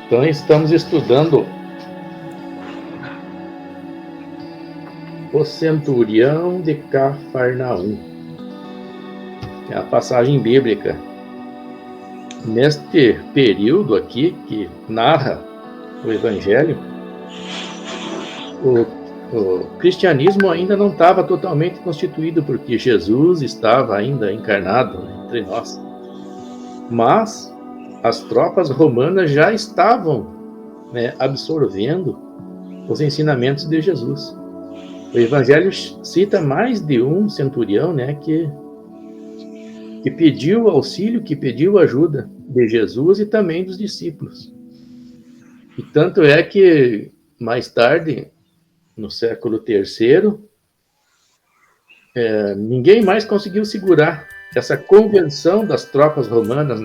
Então estamos estudando o centurião de Cafarnaum. É a passagem bíblica. Neste período aqui que narra o Evangelho, o cristianismo ainda não estava totalmente constituído, porque Jesus estava ainda encarnado entre nós. Mas as tropas romanas já estavam absorvendo os ensinamentos de Jesus. O Evangelho cita mais de um centurião que pediu auxílio, que pediu ajuda de Jesus e também dos discípulos. E tanto é que, mais tarde, no século III, ninguém mais conseguiu segurar essa conversão das tropas romanas,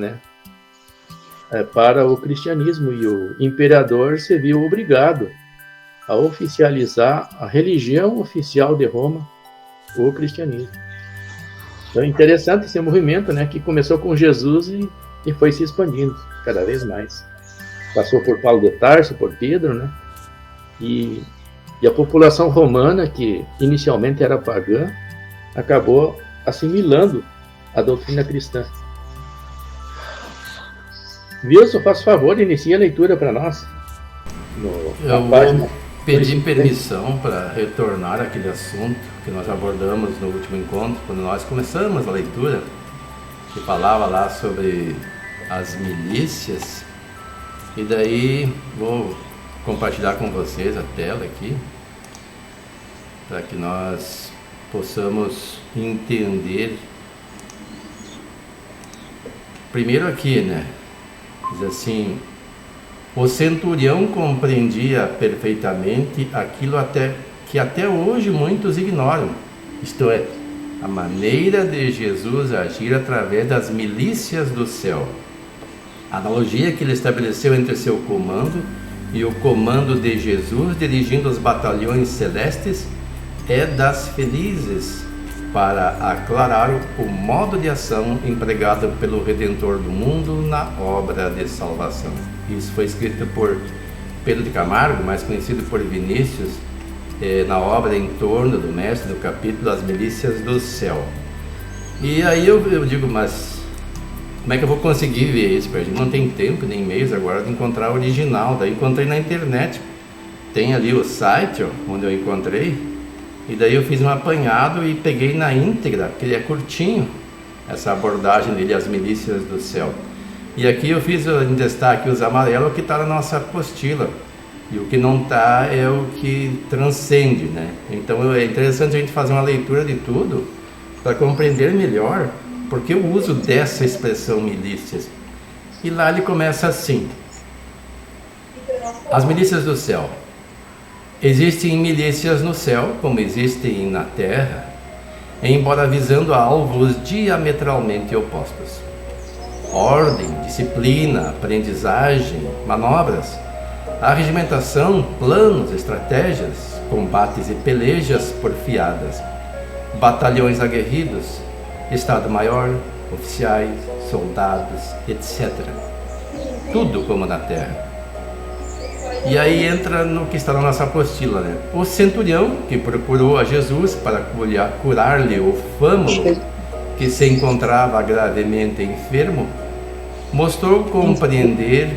para o cristianismo, e o imperador se viu obrigado a oficializar a religião oficial de Roma, o cristianismo. Então é interessante esse movimento, que começou com Jesus e foi se expandindo cada vez mais. Passou por Paulo de Tarso, por Pedro, e a população romana, que inicialmente era pagã, acabou assimilando a doutrina cristã. Wilson, faz favor, inicia a leitura para nós. Eu vou pedir permissão para retornar àquele assunto que nós abordamos no último encontro, quando nós começamos a leitura, que falava lá sobre as milícias. E daí vou compartilhar com vocês a tela aqui, para que nós possamos entender. Primeiro aqui, diz assim: o centurião compreendia perfeitamente aquilo que até hoje muitos ignoram, isto é, a maneira de Jesus agir através das milícias do céu. A analogia que ele estabeleceu entre seu comando e o comando de Jesus dirigindo os batalhões celestes é das felizes, para aclarar o modo de ação empregado pelo Redentor do mundo na obra de salvação. Isso foi escrito por Pedro de Camargo, mais conhecido por Vinícius, na obra Em Torno do Mestre, do capítulo As Milícias do Céu. E aí eu digo, mas como é que eu vou conseguir ver isso? Porque não tem tempo nem meios agora de encontrar o original. Daí encontrei na internet, tem ali o site onde eu encontrei. E daí eu fiz um apanhado e peguei na íntegra, que ele é curtinho, essa abordagem dele, As Milícias do Céu. E aqui eu fiz em destaque os amarelos, que está na nossa apostila. E o que não está é o que transcende, Então é interessante a gente fazer uma leitura de tudo, para compreender melhor porque o uso dessa expressão milícias. E lá ele começa assim: as milícias do céu. Existem milícias no céu, como existem na terra, embora visando alvos diametralmente opostos. Ordem, disciplina, aprendizagem, manobras, arregimentação, planos, estratégias, combates e pelejas porfiadas, batalhões aguerridos, Estado-Maior, oficiais, soldados, etc. Tudo como na terra. E aí entra no que está na nossa apostila, O centurião, que procurou a Jesus para curar-lhe o fâmulo, que se encontrava gravemente enfermo, mostrou compreender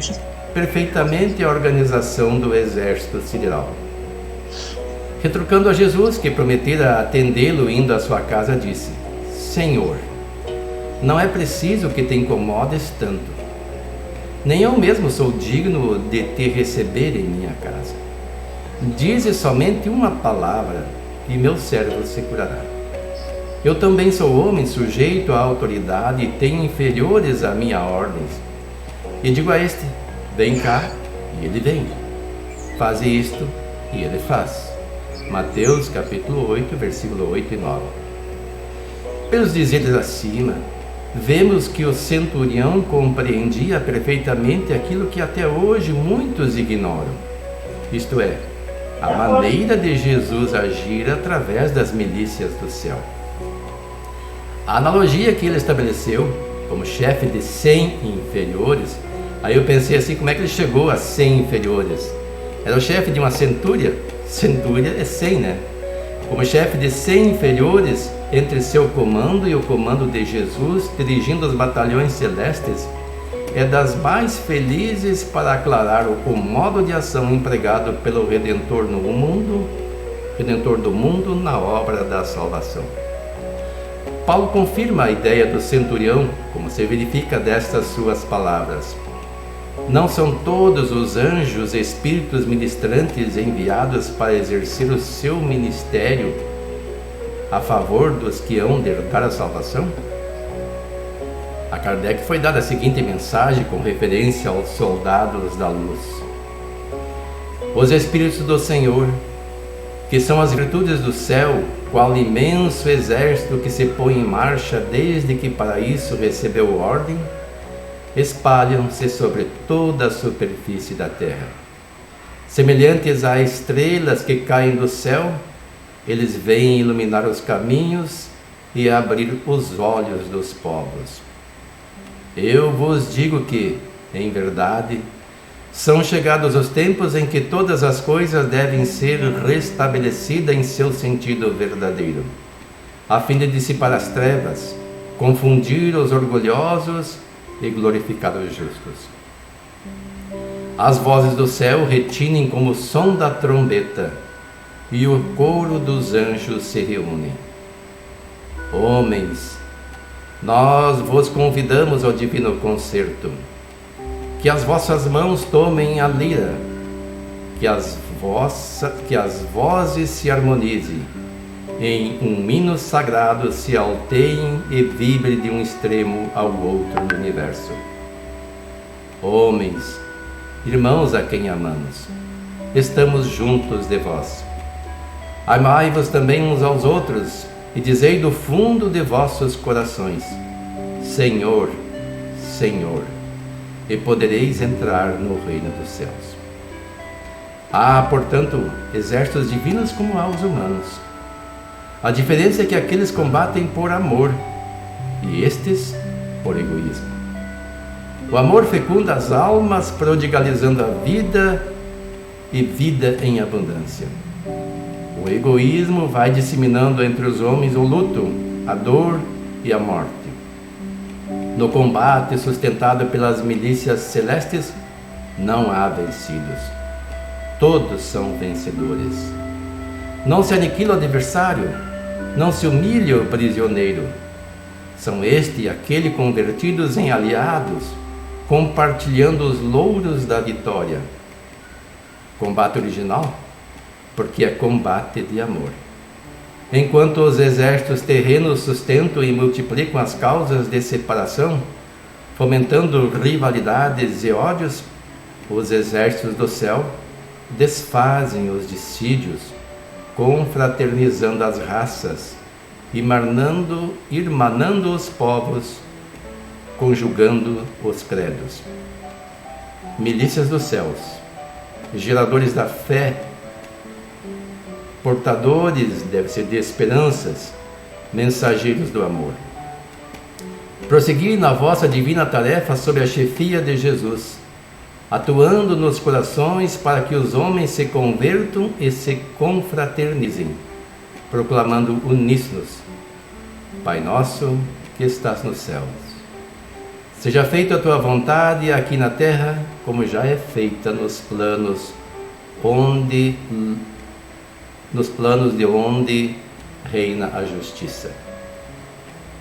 perfeitamente a organização do exército sideral. Retrucando a Jesus, que prometera atendê-lo indo à sua casa, disse: Senhor, não é preciso que te incomodes tanto. Nem eu mesmo sou digno de te receber em minha casa. Dize somente uma palavra e meu servo se curará. Eu também sou homem sujeito à autoridade e tenho inferiores à minha ordens. E digo a este: vem cá, e ele vem. Faze isto, e ele faz. Mateus capítulo 8, versículo 8 e 9. Pelos dizeres acima, vemos que o centurião compreendia perfeitamente aquilo que até hoje muitos ignoram, isto é, a maneira de Jesus agir através das milícias do céu. A analogia que ele estabeleceu, como chefe de 100 inferiores, Aí eu pensei assim, como é que ele chegou a 100 inferiores? Era o chefe de uma centúria. Centúria é 100, né? Como chefe de 100 inferiores, entre seu comando e o comando de Jesus, dirigindo os batalhões celestes, é das mais felizes para aclarar o modo de ação empregado pelo Redentor do mundo na obra da salvação. Paulo confirma a ideia do centurião, como se verifica destas suas palavras. Não são todos os anjos espíritos ministrantes enviados para exercer o seu ministério a favor dos que hão de herdar a salvação? A Kardec foi dada a seguinte mensagem com referência aos soldados da luz. Os Espíritos do Senhor, que são as virtudes do céu, qual imenso exército que se põe em marcha desde que para isso recebeu ordem, espalham-se sobre toda a superfície da terra. Semelhantes a estrelas que caem do céu, eles vêm iluminar os caminhos e abrir os olhos dos povos. Eu vos digo que, em verdade, são chegados os tempos em que todas as coisas devem ser restabelecidas em seu sentido verdadeiro, a fim de dissipar as trevas, confundir os orgulhosos e glorificar os justos. As vozes do céu retinem como o som da trombeta, e o coro dos anjos se reúne. Homens, nós vos convidamos ao divino concerto, que as vossas mãos tomem a lira, que as vozes se harmonizem, em um hino sagrado se alteiem e vibrem de um extremo ao outro do universo. Homens, irmãos a quem amamos, estamos juntos de vós. Amai-vos também uns aos outros, e dizei do fundo de vossos corações: Senhor, Senhor, e podereis entrar no reino dos céus. Há, portanto, exércitos divinos como há os humanos. A diferença é que aqueles combatem por amor, e estes por egoísmo. O amor fecunda as almas, prodigalizando a vida e vida em abundância. O egoísmo vai disseminando entre os homens o luto, a dor e a morte. No combate sustentado pelas milícias celestes, não há vencidos. Todos são vencedores. Não se aniquila o adversário, não se humilha o prisioneiro. São este e aquele convertidos em aliados, compartilhando os louros da vitória. Combate original, porque é combate de amor. Enquanto os exércitos terrenos sustentam e multiplicam as causas de separação, fomentando rivalidades e ódios, os exércitos do céu desfazem os dissídios, confraternizando as raças, irmanando os povos, conjugando os credos. Milícias dos céus, geradores da fé, portadores, deve ser, de esperanças, mensageiros do amor. Prosseguir na vossa divina tarefa sob a chefia de Jesus, atuando nos corações para que os homens se convertam e se confraternizem, proclamando uníssonos: Pai nosso que estás nos céus, seja feita a tua vontade aqui na terra, como já é feita nos planos de onde reina a justiça.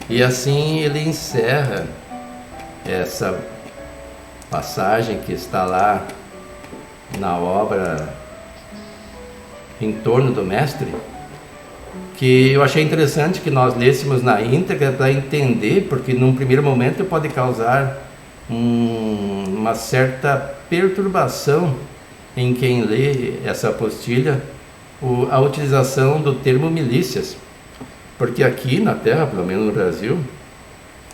E assim ele encerra essa passagem que está lá na obra Em Torno do Mestre, que eu achei interessante que nós lêssemos na íntegra para entender, porque num primeiro momento pode causar uma certa perturbação em quem lê essa apostila, a utilização do termo milícias, porque aqui na Terra, pelo menos no Brasil,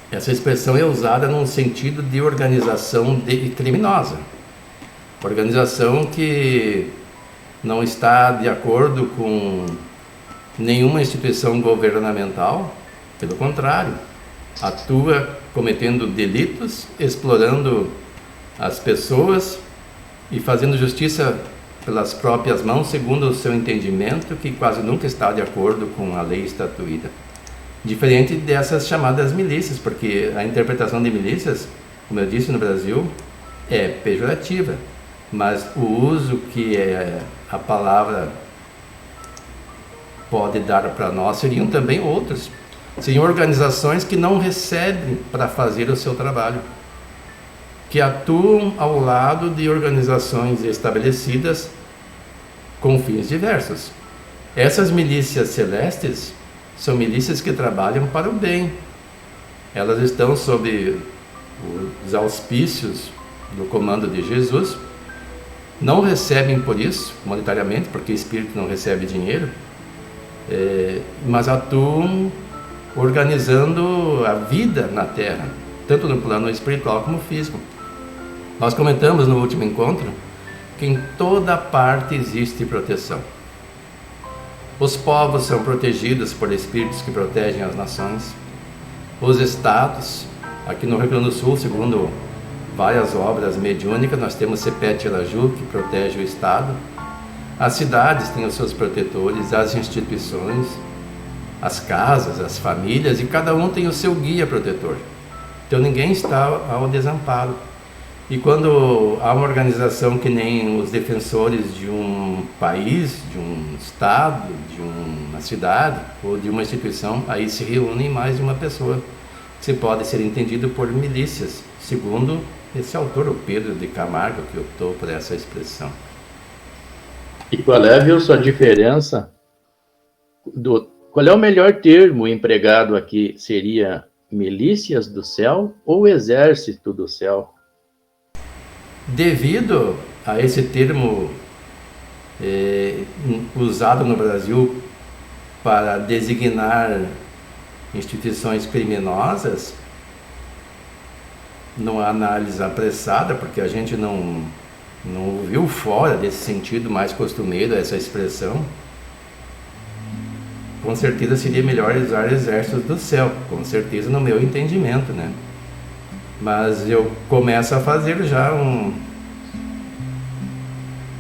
essa expressão é usada num sentido de organização criminosa, organização que não está de acordo com nenhuma instituição governamental, pelo contrário, atua cometendo delitos, explorando as pessoas e fazendo justiça pelas próprias mãos, segundo o seu entendimento, que quase nunca está de acordo com a lei estatuída. Diferente dessas chamadas milícias, porque a interpretação de milícias, como eu disse no Brasil, é pejorativa, mas o uso que a palavra pode dar para nós seriam também outros. Seriam organizações que não recebem para fazer o seu trabalho, que atuam ao lado de organizações estabelecidas com fins diversos. Essas milícias celestes são milícias que trabalham para o bem. Elas estão sob os auspícios do comando de Jesus, não recebem por isso, monetariamente, porque espírito não recebe dinheiro, mas atuam organizando a vida na Terra, tanto no plano espiritual como físico. Nós comentamos no último encontro que em toda parte existe proteção. Os povos são protegidos por espíritos que protegem as nações. Os estados, aqui no Rio Grande do Sul, segundo várias obras mediúnicas, nós temos Sepet Elaju, que protege o estado. As cidades têm os seus protetores, as instituições, as casas, as famílias, e cada um tem o seu guia protetor. Então ninguém está ao desamparo. E quando há uma organização que nem os defensores de um país, de um estado, de uma cidade ou de uma instituição, aí se reúnem mais de uma pessoa, que pode ser entendido por milícias, segundo esse autor, o Pedro de Camargo, que optou por essa expressão. E qual é, Wilson, a diferença? Qual é o melhor termo empregado aqui? Seria milícias do céu ou exército do céu? Devido a esse termo usado no Brasil para designar instituições criminosas, numa análise apressada, porque a gente não viu fora desse sentido mais costumeiro essa expressão, com certeza seria melhor usar exércitos do céu, com certeza no meu entendimento, né? Mas eu começo a fazer já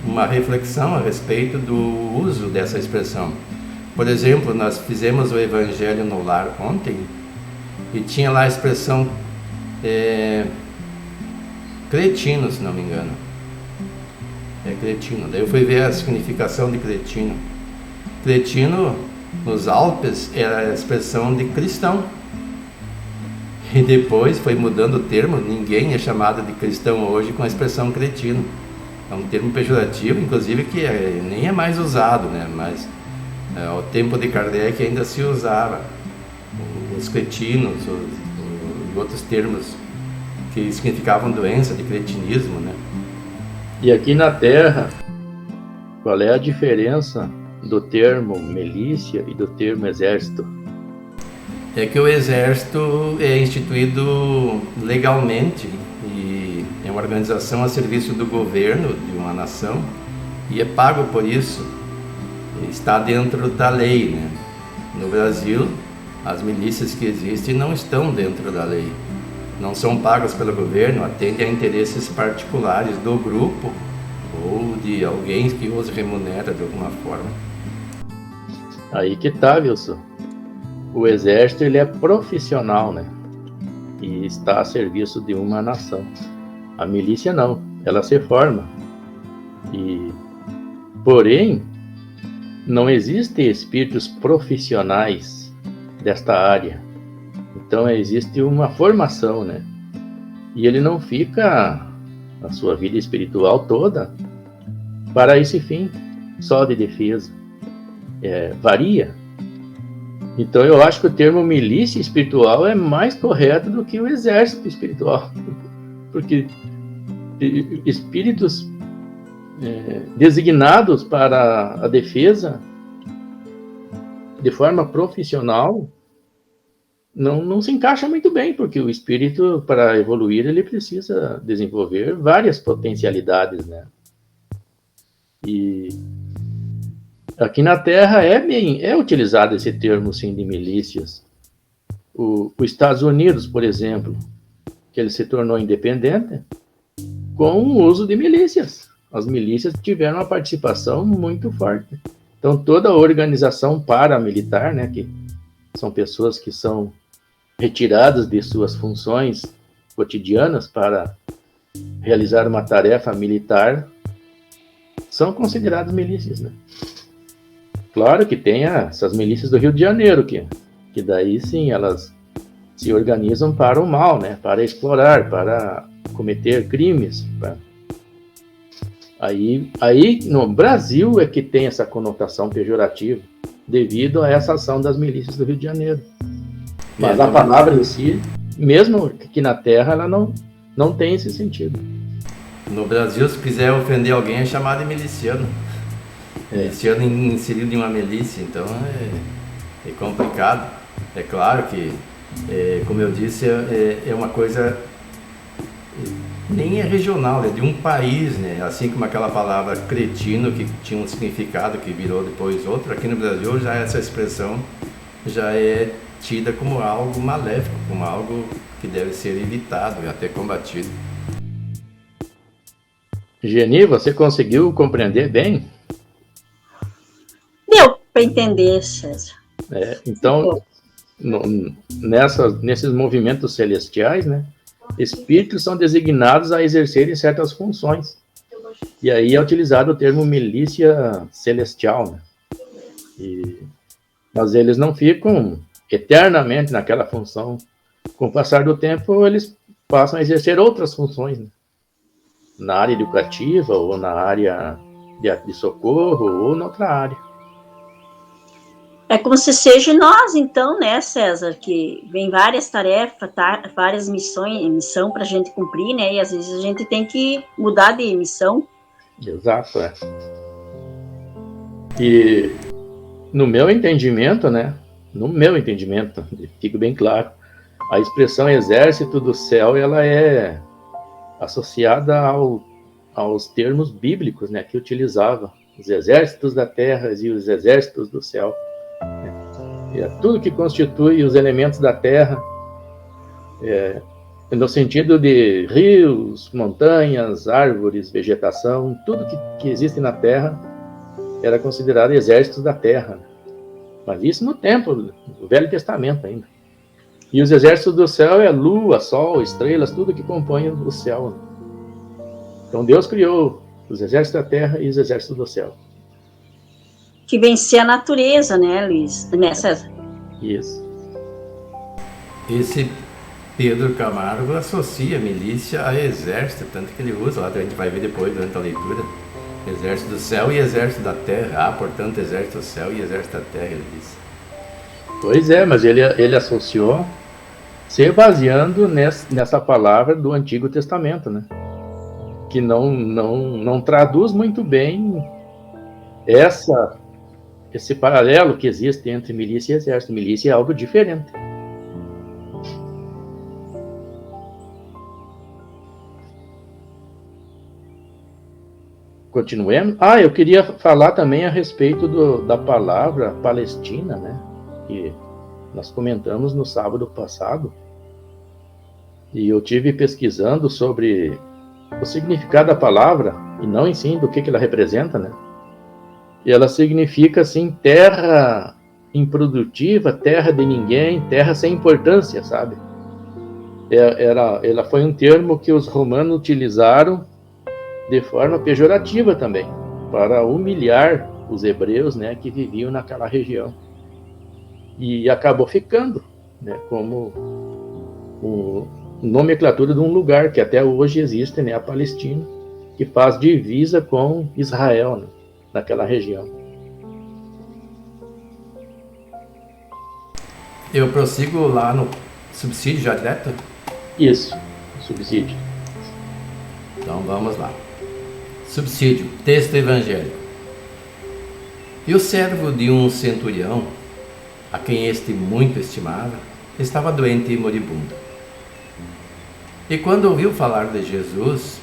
uma reflexão a respeito do uso dessa expressão. Por exemplo, nós fizemos o Evangelho no Lar ontem e tinha lá a expressão cretino, se não me engano. É cretino. Daí eu fui ver a significação de cretino. Cretino, nos Alpes, era a expressão de cristão. E depois foi mudando o termo, ninguém é chamado de cristão hoje com a expressão cretino. É um termo pejorativo, inclusive, que nem é mais usado, né? Mas ao tempo de Kardec ainda se usava os cretinos e outros termos que significavam doença de cretinismo, né? E aqui na Terra, qual é a diferença do termo milícia e do termo exército? É que o exército é instituído legalmente e é uma organização a serviço do governo de uma nação e é pago por isso, está dentro da lei, né? No Brasil, as milícias que existem não estão dentro da lei, não são pagas pelo governo, atendem a interesses particulares do grupo ou de alguém que os remunera de alguma forma. Aí que tá, Wilson. O exército, ele é profissional, né? E está a serviço de uma nação. A milícia não, ela se forma. Porém, não existem espíritos profissionais desta área. Então existe uma formação, né? E ele não fica a sua vida espiritual toda para esse fim, só de defesa. Varia. Então eu acho que o termo milícia espiritual é mais correto do que o exército espiritual, porque espíritos designados para a defesa de forma profissional não se encaixa muito bem, porque o espírito, para evoluir, ele precisa desenvolver várias potencialidades, né? E aqui na Terra é utilizado esse termo, sim, de milícias. Os Estados Unidos, por exemplo, que ele se tornou independente, com o uso de milícias. As milícias tiveram uma participação muito forte. Então, toda a organização paramilitar, né, que são pessoas que são retiradas de suas funções cotidianas para realizar uma tarefa militar, são consideradas milícias, né? Claro que tem essas milícias do Rio de Janeiro, que daí sim elas se organizam para o mal, né? Para explorar, para cometer crimes. Aí no Brasil é que tem essa conotação pejorativa, devido a essa ação das milícias do Rio de Janeiro. Mas a palavra em si, mesmo aqui na Terra, ela não tem esse sentido. No Brasil, se quiser ofender alguém, é chamado de miliciano. Miliciano inserido em uma milícia, então é complicado. É claro que, como eu disse, é uma coisa, nem é regional, é de um país, né? Assim como aquela palavra cretino, que tinha um significado que virou depois outro, aqui no Brasil já essa expressão já é tida como algo maléfico, como algo que deve ser evitado e até combatido. Geni, você conseguiu compreender bem? Deu para entender, César. Então, nesses movimentos celestiais, né, espíritos são designados a exercerem certas funções. E aí é utilizado o termo milícia celestial, né? Mas eles não ficam eternamente naquela função. Com o passar do tempo, eles passam a exercer outras funções, né? Na área educativa, ou na área de socorro, ou noutra área. É como se seja nós, então, né, César, que vem várias tarefas, várias missão para a gente cumprir, né, e às vezes a gente tem que mudar de missão. Exato, E no meu entendimento, fica bem claro, a expressão exército do céu, ela é associada aos termos bíblicos, né, que utilizava os exércitos da terra e os exércitos do céu. É tudo que constitui os elementos da terra, no sentido de rios, montanhas, árvores, vegetação, tudo que existe na terra era considerado exércitos da terra. Mas isso no tempo do Velho Testamento ainda. E os exércitos do céu é lua, sol, estrelas, tudo que compõe o céu. Então Deus criou os exércitos da terra e os exércitos do céu. Que vencer a natureza, né, Luiz? Né, César? Isso. Esse Pedro Camargo associa milícia a exército, tanto que ele usa lá, a gente vai ver depois durante a leitura, exército do céu e exército da terra. Portanto, exército do céu e exército da terra, ele diz. Pois é, mas ele associou se baseando nessa palavra do Antigo Testamento, né? Que não traduz muito bem esse paralelo que existe entre milícia e exército. Milícia é algo diferente. Continuemos. Eu queria falar também a respeito da palavra Palestina, né? Que nós comentamos no sábado passado. E eu tive pesquisando sobre o significado da palavra, e não em si do que ela representa, né? E ela significa, assim, terra improdutiva, terra de ninguém, terra sem importância, sabe? Ela foi um termo que os romanos utilizaram de forma pejorativa também, para humilhar os hebreus, né, que viviam naquela região. E acabou ficando, né, como nomenclatura de um lugar que até hoje existe, né, a Palestina, que faz divisa com Israel, né, naquela região. Eu prossigo lá no subsídio já direto? Isso, subsídio. Então vamos lá. Subsídio, texto evangélico. E o servo de um centurião, a quem este muito estimava, estava doente e moribundo. E quando ouviu falar de Jesus,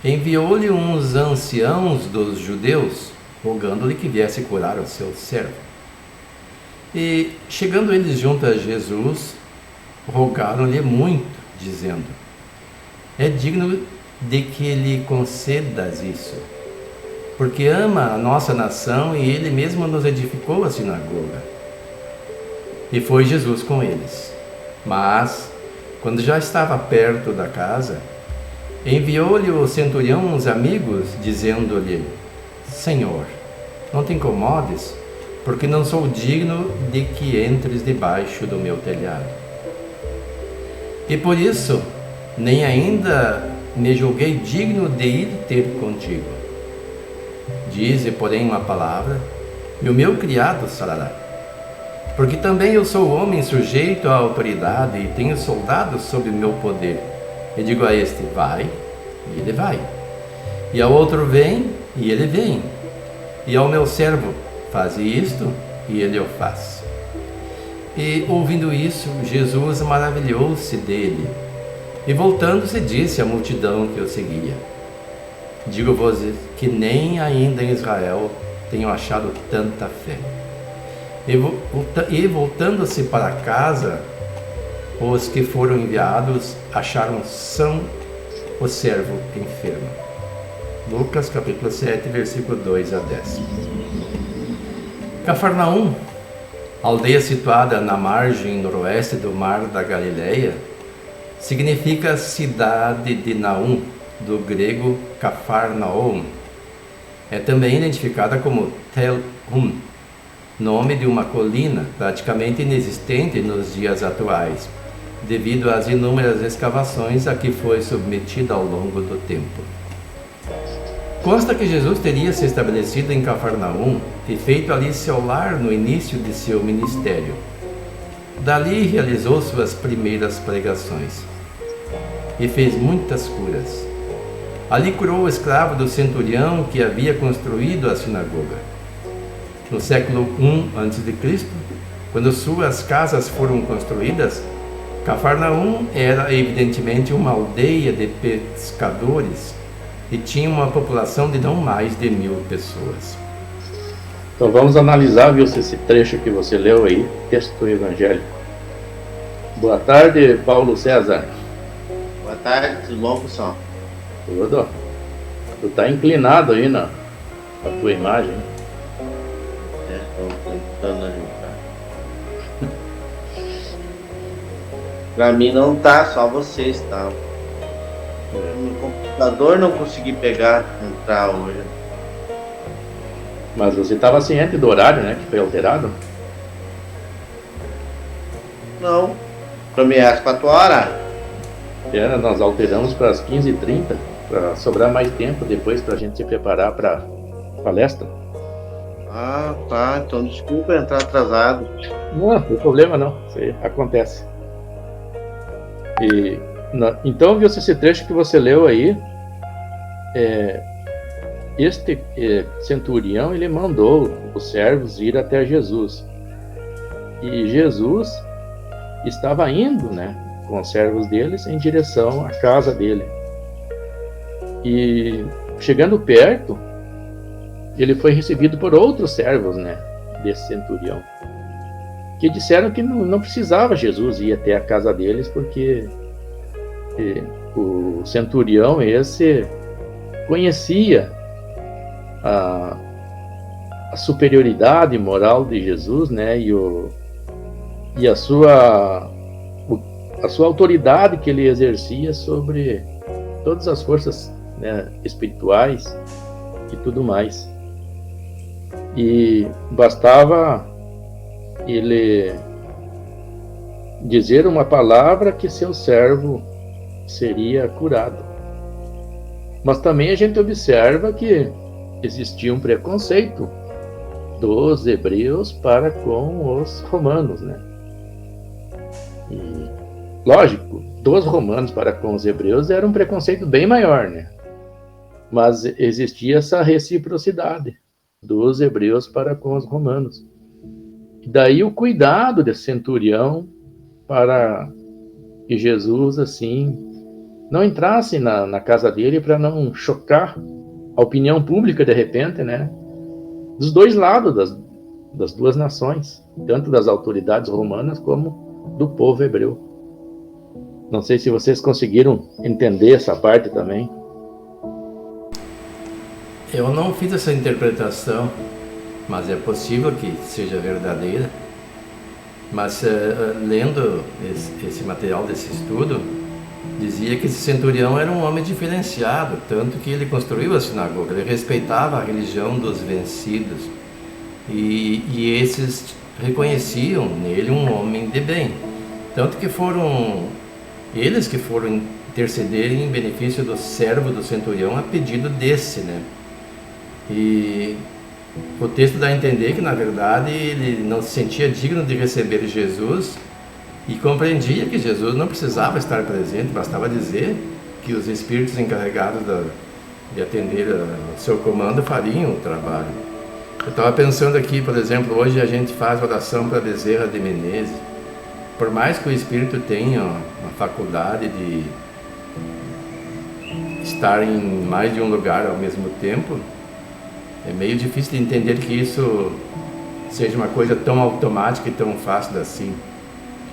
enviou-lhe uns anciãos dos judeus, rogando-lhe que viesse curar o seu servo. E, chegando eles junto a Jesus, rogaram-lhe muito, dizendo: é digno de que lhe concedas isso, porque ama a nossa nação e ele mesmo nos edificou a sinagoga. E foi Jesus com eles. Mas, quando já estava perto da casa, enviou-lhe o centurião uns amigos, dizendo-lhe: Senhor, não te incomodes, porque não sou digno de que entres debaixo do meu telhado. E por isso, nem ainda me julguei digno de ir ter contigo. Dize, porém, uma palavra, e o meu criado sarará. Porque também eu sou homem sujeito à autoridade e tenho soldados sob o meu poder. E digo a este, vai, e ele vai. E ao outro, vem, e ele vem. E ao meu servo, faze isto, e ele o faz. E, ouvindo isso, Jesus maravilhou-se dele. E voltando-se, disse à multidão que o seguia: Digo-vos que nem ainda em Israel tenho achado tanta fé. E voltando-se para casa, os que foram enviados acharam são o servo enfermo. Lucas capítulo 7, versículo 2 a 10. Cafarnaum, aldeia situada na margem noroeste do mar da Galileia, significa cidade de Naum, do grego Cafarnaum. É também identificada como Tel-Hum, nome de uma colina praticamente inexistente nos dias atuais, devido às inúmeras escavações a que foi submetida ao longo do tempo. Consta que Jesus teria se estabelecido em Cafarnaum e feito ali seu lar no início de seu ministério. Dali realizou suas primeiras pregações e fez muitas curas. Ali curou o escravo do centurião que havia construído a sinagoga. No século I a.C., quando suas casas foram construídas, Cafarnaum era evidentemente uma aldeia de pescadores e tinha uma população de não mais de 1000 pessoas. Então vamos analisar, viu, esse trecho que você leu aí, texto do Evangelho. Boa tarde, Paulo César. Boa tarde, tudo bom, pessoal? Tudo. Tu tá inclinado aí na tua imagem. Estou tentando ajudar. Pra mim não tá, só vocês, tá? No computador não consegui entrar hoje. Mas você estava ciente do horário, né, que foi alterado? Não. Pra mim é às 4 horas. Nós alteramos para as 15h30, para sobrar mais tempo depois para a gente se preparar para a palestra. Ah, tá. Então desculpa entrar atrasado. Não tem problema não, isso acontece. Então, viu esse trecho que você leu aí, este centurião, ele mandou os servos ir até Jesus. E Jesus estava indo, né, com os servos deles em direção à casa dele. E chegando perto, ele foi recebido por outros servos, né, desse centurião, que disseram que não precisava Jesus ir até a casa deles, porque o centurião esse conhecia a superioridade moral de Jesus, né, e a sua autoridade que ele exercia sobre todas as forças, né, espirituais e tudo mais. E bastava ele dizer uma palavra que seu servo seria curado. Mas também a gente observa que existia um preconceito dos hebreus para com os romanos, né? E, lógico, dos romanos para com os hebreus era um preconceito bem maior, né? Mas existia essa reciprocidade dos hebreus para com os romanos. E daí o cuidado desse centurião para que Jesus, assim, não entrasse na casa dele para não chocar a opinião pública, de repente, né? Dos dois lados das duas nações, tanto das autoridades romanas como do povo hebreu. Não sei se vocês conseguiram entender essa parte também. Eu não fiz essa interpretação, mas é possível que seja verdadeira. Mas lendo esse material desse estudo, dizia que esse centurião era um homem diferenciado, tanto que ele construiu a sinagoga, ele respeitava a religião dos vencidos, e esses reconheciam nele um homem de bem, tanto que foram eles que foram interceder em benefício do servo do centurião a pedido desse, né? E o texto dá a entender que, na verdade, ele não se sentia digno de receber Jesus e compreendia que Jesus não precisava estar presente, bastava dizer que os espíritos encarregados de atender ao seu comando fariam o trabalho. Eu estava pensando aqui, por exemplo, hoje a gente faz oração para Bezerra de Menezes. Por mais que o espírito tenha uma faculdade de estar em mais de um lugar ao mesmo tempo, é meio difícil de entender que isso seja uma coisa tão automática e tão fácil assim.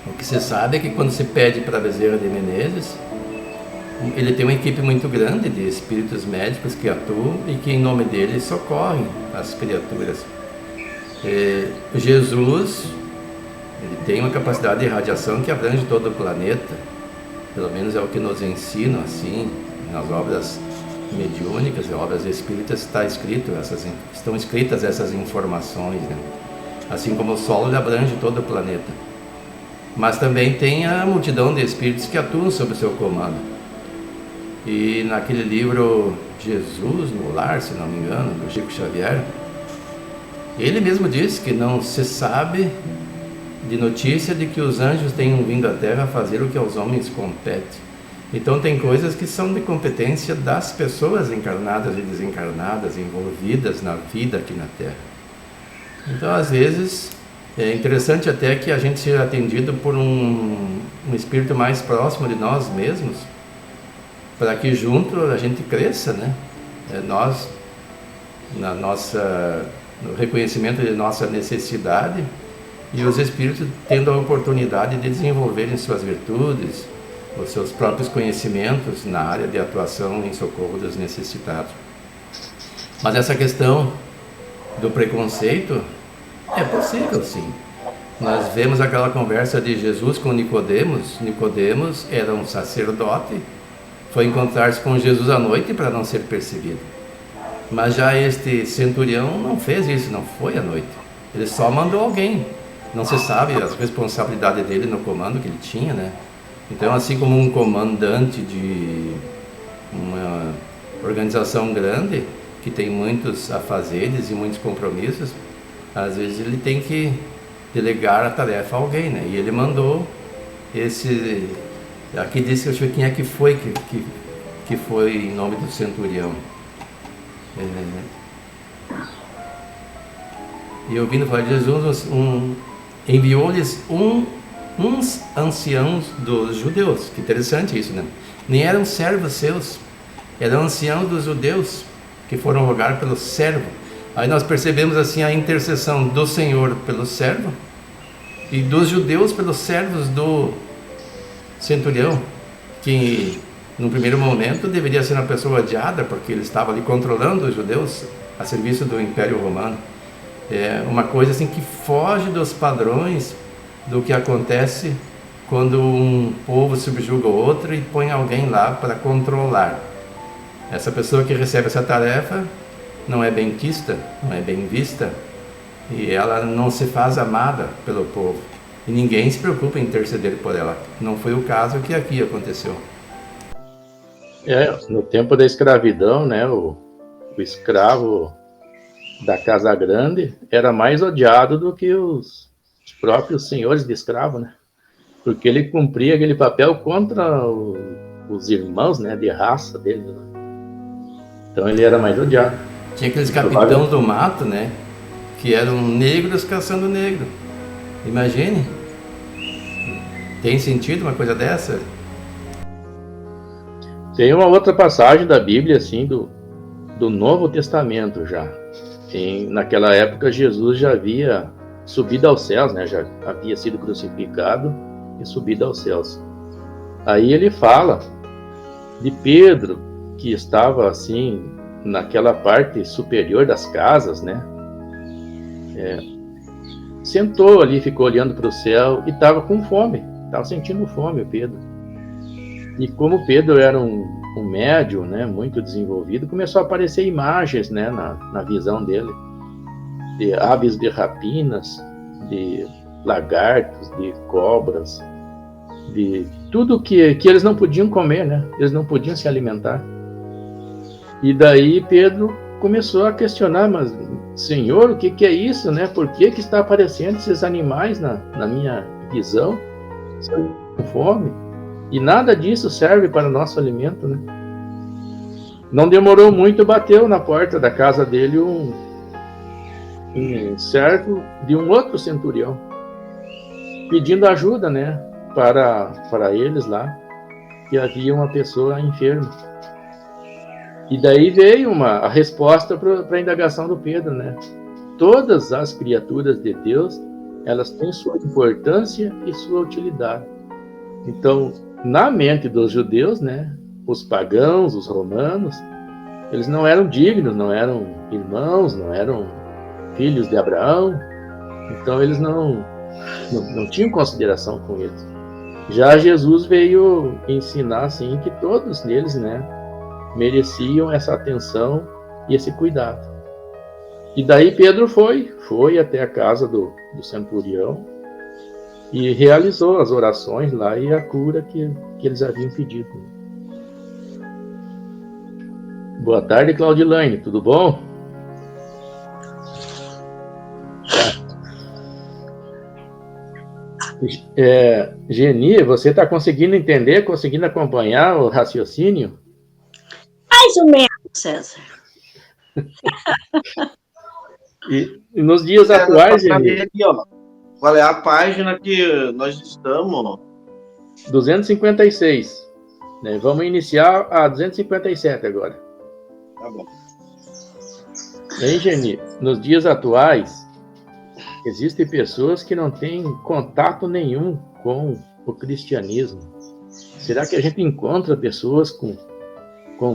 O que se sabe é que quando se pede para Bezerra de Menezes, ele tem uma equipe muito grande de espíritos médicos que atuam e que em nome dele socorrem as criaturas. Jesus, ele tem uma capacidade de radiação que abrange todo o planeta, pelo menos é o que nos ensinam assim, nas obras mediúnicas e obras espíritas estão escritas essas informações, né? Assim como o Sol ele abrange todo o planeta. Mas também tem a multidão de espíritos que atuam sob o seu comando. E naquele livro Jesus no Lar, se não me engano, do Chico Xavier, ele mesmo disse que não se sabe de notícia de que os anjos tenham vindo à Terra fazer o que aos homens compete. Então tem coisas que são de competência das pessoas encarnadas e desencarnadas, envolvidas na vida aqui na Terra. Então às vezes é interessante até que a gente seja atendido por um espírito mais próximo de nós mesmos, para que junto a gente cresça, né? Nós, no reconhecimento de nossa necessidade, e os espíritos tendo a oportunidade de desenvolverem suas virtudes, os seus próprios conhecimentos na área de atuação em socorro dos necessitados. Mas essa questão do preconceito é possível, sim. Nós vemos aquela conversa de Jesus com Nicodemos. Nicodemos era um sacerdote, foi encontrar-se com Jesus à noite para não ser perseguido. Mas já este centurião não fez isso, não foi à noite. Ele só mandou alguém. Não se sabe a responsabilidade dele no comando que ele tinha, né? Então, assim como um comandante de uma organização grande, que tem muitos afazeres e muitos compromissos, às vezes ele tem que delegar a tarefa a alguém, né? E ele mandou esse... Aqui disse, eu acho que quem é que foi que foi em nome do centurião. E ouvindo falar de Jesus, enviou-lhes uns anciãos dos judeus. Que interessante isso, né? Nem eram servos seus, eram anciãos dos judeus que foram rogar pelo servo. Aí nós percebemos assim a intercessão do Senhor pelo servo e dos judeus pelos servos do centurião, que no primeiro momento deveria ser uma pessoa odiada, porque ele estava ali controlando os judeus a serviço do Império Romano. É uma coisa assim que foge dos padrões do que acontece quando um povo subjuga o outro e põe alguém lá para controlar. Essa pessoa que recebe essa tarefa não é benquista, não é bem vista, e ela não se faz amada pelo povo. E ninguém se preocupa em interceder por ela. Não foi o caso que aqui aconteceu. No tempo da escravidão, né, o escravo da Casa Grande era mais odiado do que os próprios senhores de escravo, né? Porque ele cumpria aquele papel contra os irmãos, né, de raça dele, né? Então ele era mais odiado. Tinha aqueles capitães do mato, né, que eram negros caçando negro. Imagine. Tem sentido uma coisa dessa? Tem uma outra passagem da Bíblia, assim, do Novo Testamento já. Naquela época Jesus já havia subido aos céus, né? Já havia sido crucificado e subido aos céus. Aí ele fala de Pedro, que estava assim naquela parte superior das casas, né? Sentou ali, ficou olhando para o céu e estava com fome, estava sentindo fome o Pedro. E como Pedro era um médium, né, muito desenvolvido, começou a aparecer imagens, né, na visão dele, de aves de rapinas, de lagartos, de cobras, de tudo que eles não podiam comer, né? Eles não podiam se alimentar. E daí Pedro começou a questionar, mas Senhor, o que é isso, né? Por que está aparecendo esses animais na minha visão? Estão com fome? E nada disso serve para o nosso alimento, né? Não demorou muito, bateu na porta da casa dele um servo de um outro centurião, pedindo ajuda, né? Para eles lá, que havia uma pessoa enferma. E daí veio a resposta para a indagação do Pedro, né? Todas as criaturas de Deus, elas têm sua importância e sua utilidade. Então, na mente dos judeus, né? Os pagãos, os romanos, eles não eram dignos, não eram irmãos, não eram filhos de Abraão. Então, eles não tinham consideração com eles. Já Jesus veio ensinar, assim, que todos eles, né? Mereciam essa atenção e esse cuidado. E daí Pedro foi até a casa do centurião e realizou as orações lá e a cura que eles haviam pedido. Boa tarde, Claudilane, tudo bom? Geni, você está conseguindo entender, conseguindo acompanhar o raciocínio? Mais ou menos, César. E nos dias atuais, Geni, qual é a página que nós estamos? 256. Né? Vamos iniciar a 257 agora. Tá bom. Hein, Geni? Nos dias atuais, existem pessoas que não têm contato nenhum com o cristianismo. Será que a gente encontra pessoas com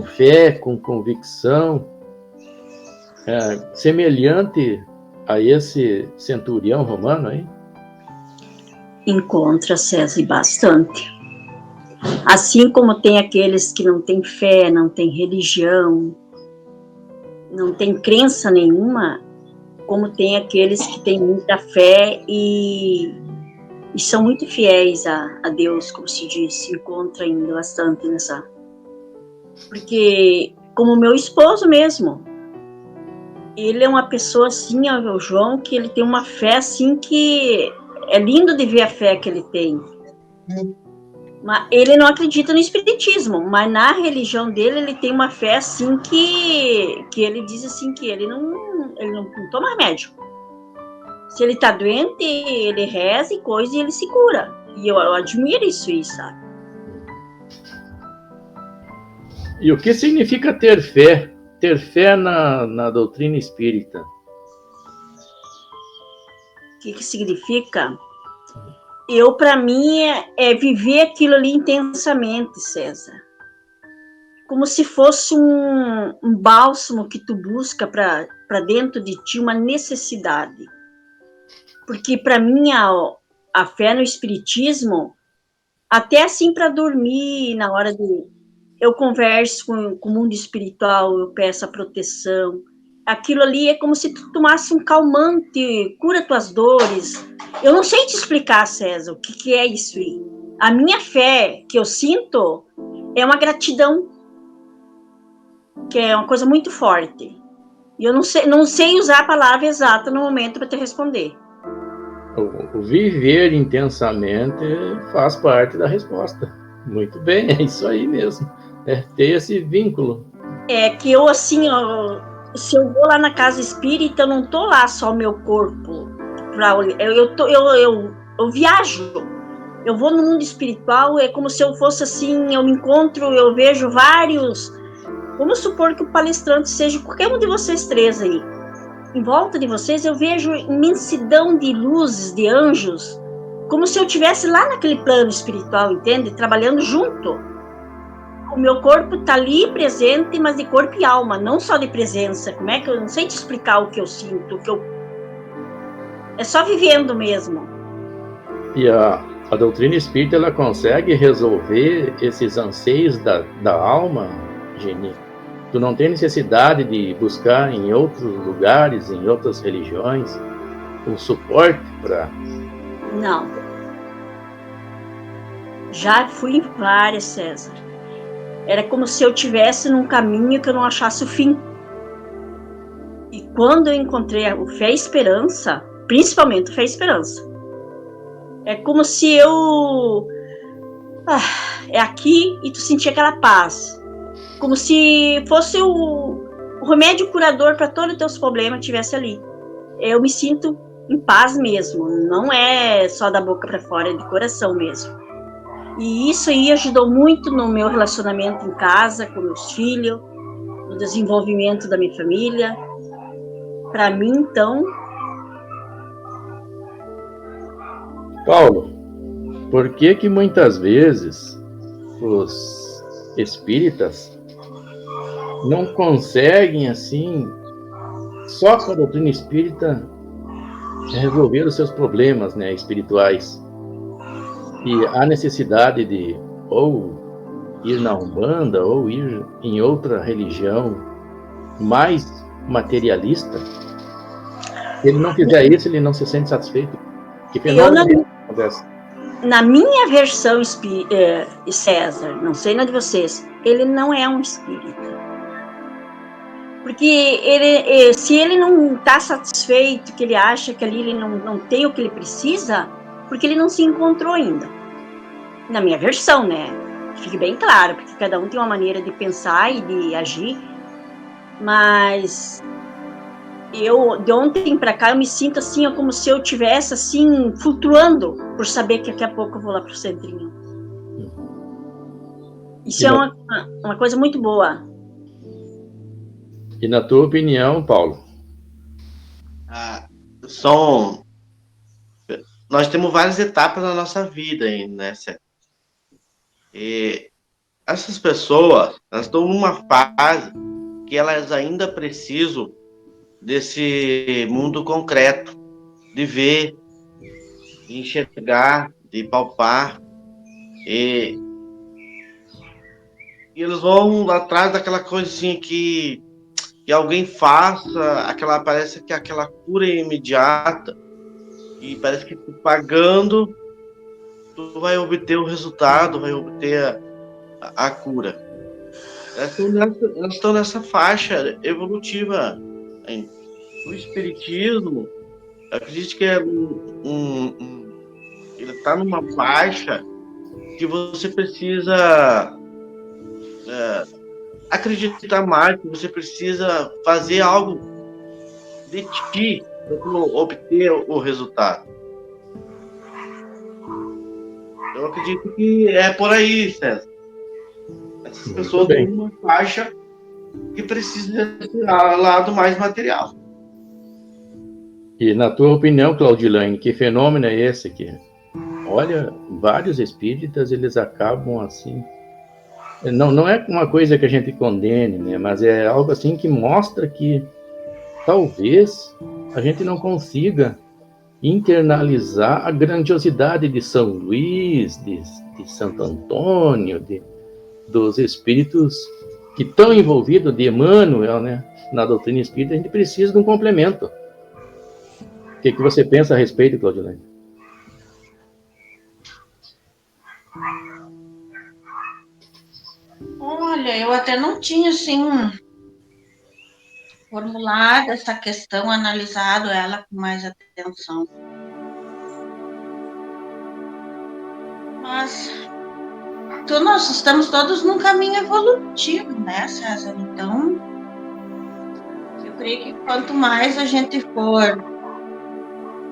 fé, com convicção, semelhante a esse centurião romano, hein? Encontra, César, bastante. Assim como tem aqueles que não têm fé, não têm religião, não têm crença nenhuma, como tem aqueles que têm muita fé e são muito fiéis a Deus, como se diz, se encontra ainda bastante nessa. Porque, como meu esposo mesmo, ele é uma pessoa assim, o João, que ele tem uma fé assim que é lindo de ver a fé que ele tem. Mas ele não acredita no espiritismo, mas na religião dele ele tem uma fé assim que ele diz assim que ele não toma remédio. Se ele tá doente, ele reza e coisa e ele se cura. E eu admiro isso aí, sabe? E o que significa ter fé? Ter fé na doutrina espírita? O que significa? Para mim, é viver aquilo ali intensamente, César. Como se fosse um bálsamo que tu busca para dentro de ti, uma necessidade. Porque para mim, a fé no espiritismo, até assim para dormir, na hora de... Eu converso com o mundo espiritual, eu peço a proteção. Aquilo ali é como se tu tomasse um calmante, cura tuas dores. Eu não sei te explicar, César, o que é isso aí. A minha fé que eu sinto é uma gratidão, que é uma coisa muito forte. E eu não sei usar a palavra exata no momento para te responder. O viver intensamente faz parte da resposta. Muito bem, é isso aí mesmo. É ter esse vínculo. É que eu, assim, se eu vou lá na casa espírita, eu não tô lá só o meu corpo. Eu viajo. Eu vou no mundo espiritual, é como se eu fosse assim, eu me encontro, eu vejo vários... Vamos supor que o palestrante seja qualquer um de vocês três aí. Em volta de vocês, eu vejo imensidão de luzes, de anjos, como se eu estivesse lá naquele plano espiritual, entende? Trabalhando junto. o meu corpo tá ali presente, mas de corpo e alma, não só de presença. Como é que eu não sei te explicar o que eu sinto, é só vivendo mesmo. E a doutrina espírita, ela consegue resolver esses anseios da alma, Geni? Tu não tem necessidade de buscar em outros lugares, em outras religiões, um suporte para... Não. Já fui em várias, César. Era como se eu tivesse num caminho que eu não achasse o fim. E quando eu encontrei o Fé e Esperança, principalmente o Fé e Esperança, é como se eu... é aqui e tu sentia aquela paz. Como se fosse o remédio curador para todos os teus problemas tivesse ali. Eu me sinto em paz mesmo. Não é só da boca para fora, é de coração mesmo. E isso aí ajudou muito no meu relacionamento em casa, com meus filhos, no desenvolvimento da minha família. Para mim, então... Paulo, por que muitas vezes os espíritas não conseguem, assim, só com a doutrina espírita, resolver os seus problemas, né, espirituais? E há necessidade de ou ir na Umbanda ou ir em outra religião mais materialista. Se ele não fizer isso, ele não se sente satisfeito. Que fenômeno acontece? Na minha versão, César, não sei na de vocês, ele não é um espírita. Porque se ele não está satisfeito, que ele acha que ali ele não tem o que ele precisa, porque ele não se encontrou ainda. Na minha versão, né? Fique bem claro, porque cada um tem uma maneira de pensar e de agir. Mas de ontem para cá, eu me sinto assim, como se eu estivesse assim, flutuando, por saber que daqui a pouco eu vou lá pro centrinho. Isso é uma coisa muito boa. E na tua opinião, Paulo? Nós temos várias etapas na nossa vida ainda, né, Sérgio? E essas pessoas, elas estão numa fase que elas ainda precisam desse mundo concreto, de ver, de enxergar, de palpar. E eles vão atrás daquela coisinha que alguém faça, parece que aquela cura é imediata, e parece que tu pagando, tu vai obter o resultado, vai obter a cura. Elas estão nessa faixa evolutiva. O espiritismo, eu acredito que ele está numa faixa que você precisa acreditar mais, que você precisa fazer algo de ti para obter o resultado. Eu acredito que é por aí, César. Essas pessoas têm uma faixa que precisa desse lado mais material. E na tua opinião, Claudilane, que fenômeno é esse que, olha, vários espíritas, eles acabam assim... Não é uma coisa que a gente condene, né? Mas é algo assim que mostra que talvez a gente não consiga internalizar a grandiosidade de São Luís, de Santo Antônio, dos espíritos que estão envolvidos, de Emmanuel, né? Na doutrina espírita, a gente precisa de um complemento. O que você pensa a respeito, Claudilane? Olha, eu até não tinha, assim, formulado essa questão, analisado ela com mais atenção. Mas nós estamos todos num caminho evolutivo, né, César? Então, eu creio que quanto mais a gente for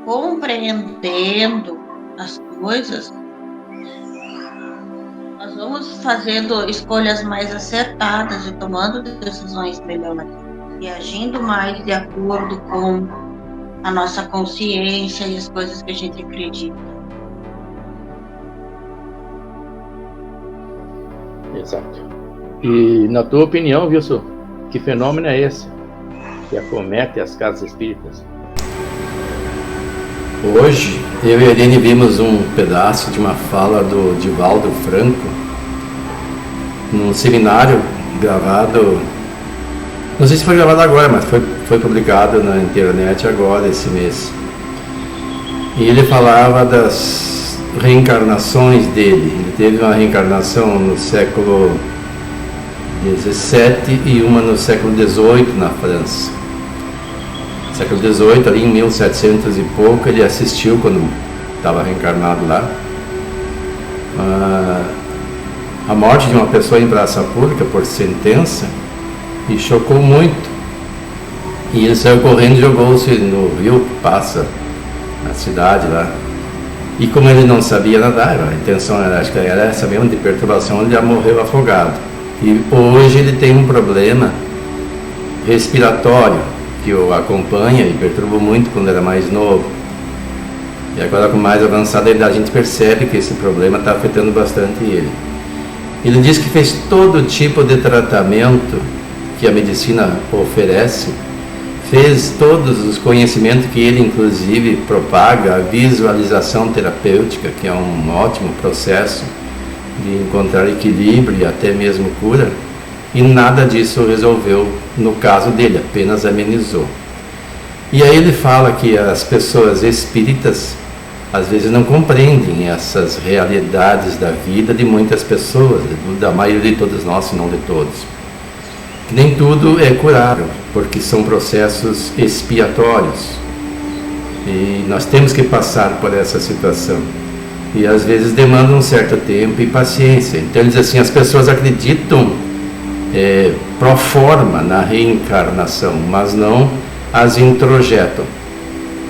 compreendendo as coisas, nós vamos fazendo escolhas mais acertadas e tomando decisões melhores e agindo mais de acordo com a nossa consciência e as coisas que a gente acredita. Exato. E na tua opinião, Wilson, que fenômeno é esse que acomete as casas espíritas? Hoje, eu e a Irene vimos um pedaço de uma fala do Divaldo Franco num seminário gravado, não sei se foi gravado agora, mas foi publicado na internet agora, esse mês. E ele falava das reencarnações dele. Ele teve uma reencarnação no século XVII e uma no século XVIII na França. Século XVIII, ali em 1700 e pouco, ele assistiu quando estava reencarnado lá a morte de uma pessoa em praça pública por sentença, e chocou muito. E ele saiu correndo e jogou-se no rio que passa na cidade lá. E como ele não sabia nadar, a intenção era, acho que era essa mesmo, de perturbação, ele já morreu afogado. E hoje ele tem um problema respiratório que o acompanha e perturba muito quando era mais novo. E agora, com mais avançada idade, a gente percebe que esse problema está afetando bastante ele. Ele diz que fez todo tipo de tratamento que a medicina oferece, fez todos os conhecimentos que ele inclusive propaga, a visualização terapêutica, que é um ótimo processo de encontrar equilíbrio e até mesmo cura, e nada disso resolveu no caso dele, apenas amenizou. E aí ele fala que as pessoas espíritas às vezes não compreendem essas realidades da vida de muitas pessoas, da maioria de todos nós, se não de todos. Que nem tudo é curável, porque são processos expiatórios. E nós temos que passar por essa situação. E às vezes demanda um certo tempo e paciência. Então ele diz assim, as pessoas acreditam pro forma na reencarnação, mas não as introjetam.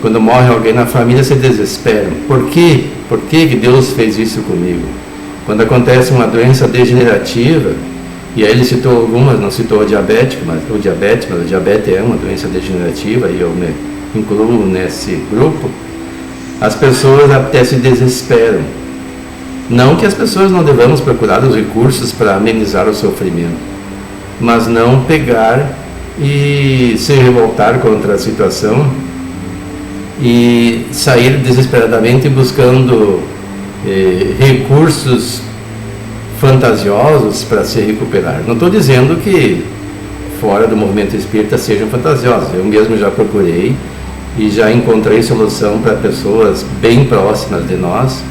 Quando morre alguém na família, se desesperam. Por quê? Por que Deus fez isso comigo? Quando acontece uma doença degenerativa, e aí ele citou algumas, não citou o diabético, mas o diabetes é uma doença degenerativa, e eu me incluo nesse grupo, as pessoas até se desesperam. Não que as pessoas não devamos procurar os recursos para amenizar o sofrimento, mas não pegar e se revoltar contra a situação e sair desesperadamente buscando recursos fantasiosos para se recuperar. Não estou dizendo que fora do movimento espírita sejam fantasiosos. Eu mesmo já procurei e já encontrei solução para pessoas bem próximas de nós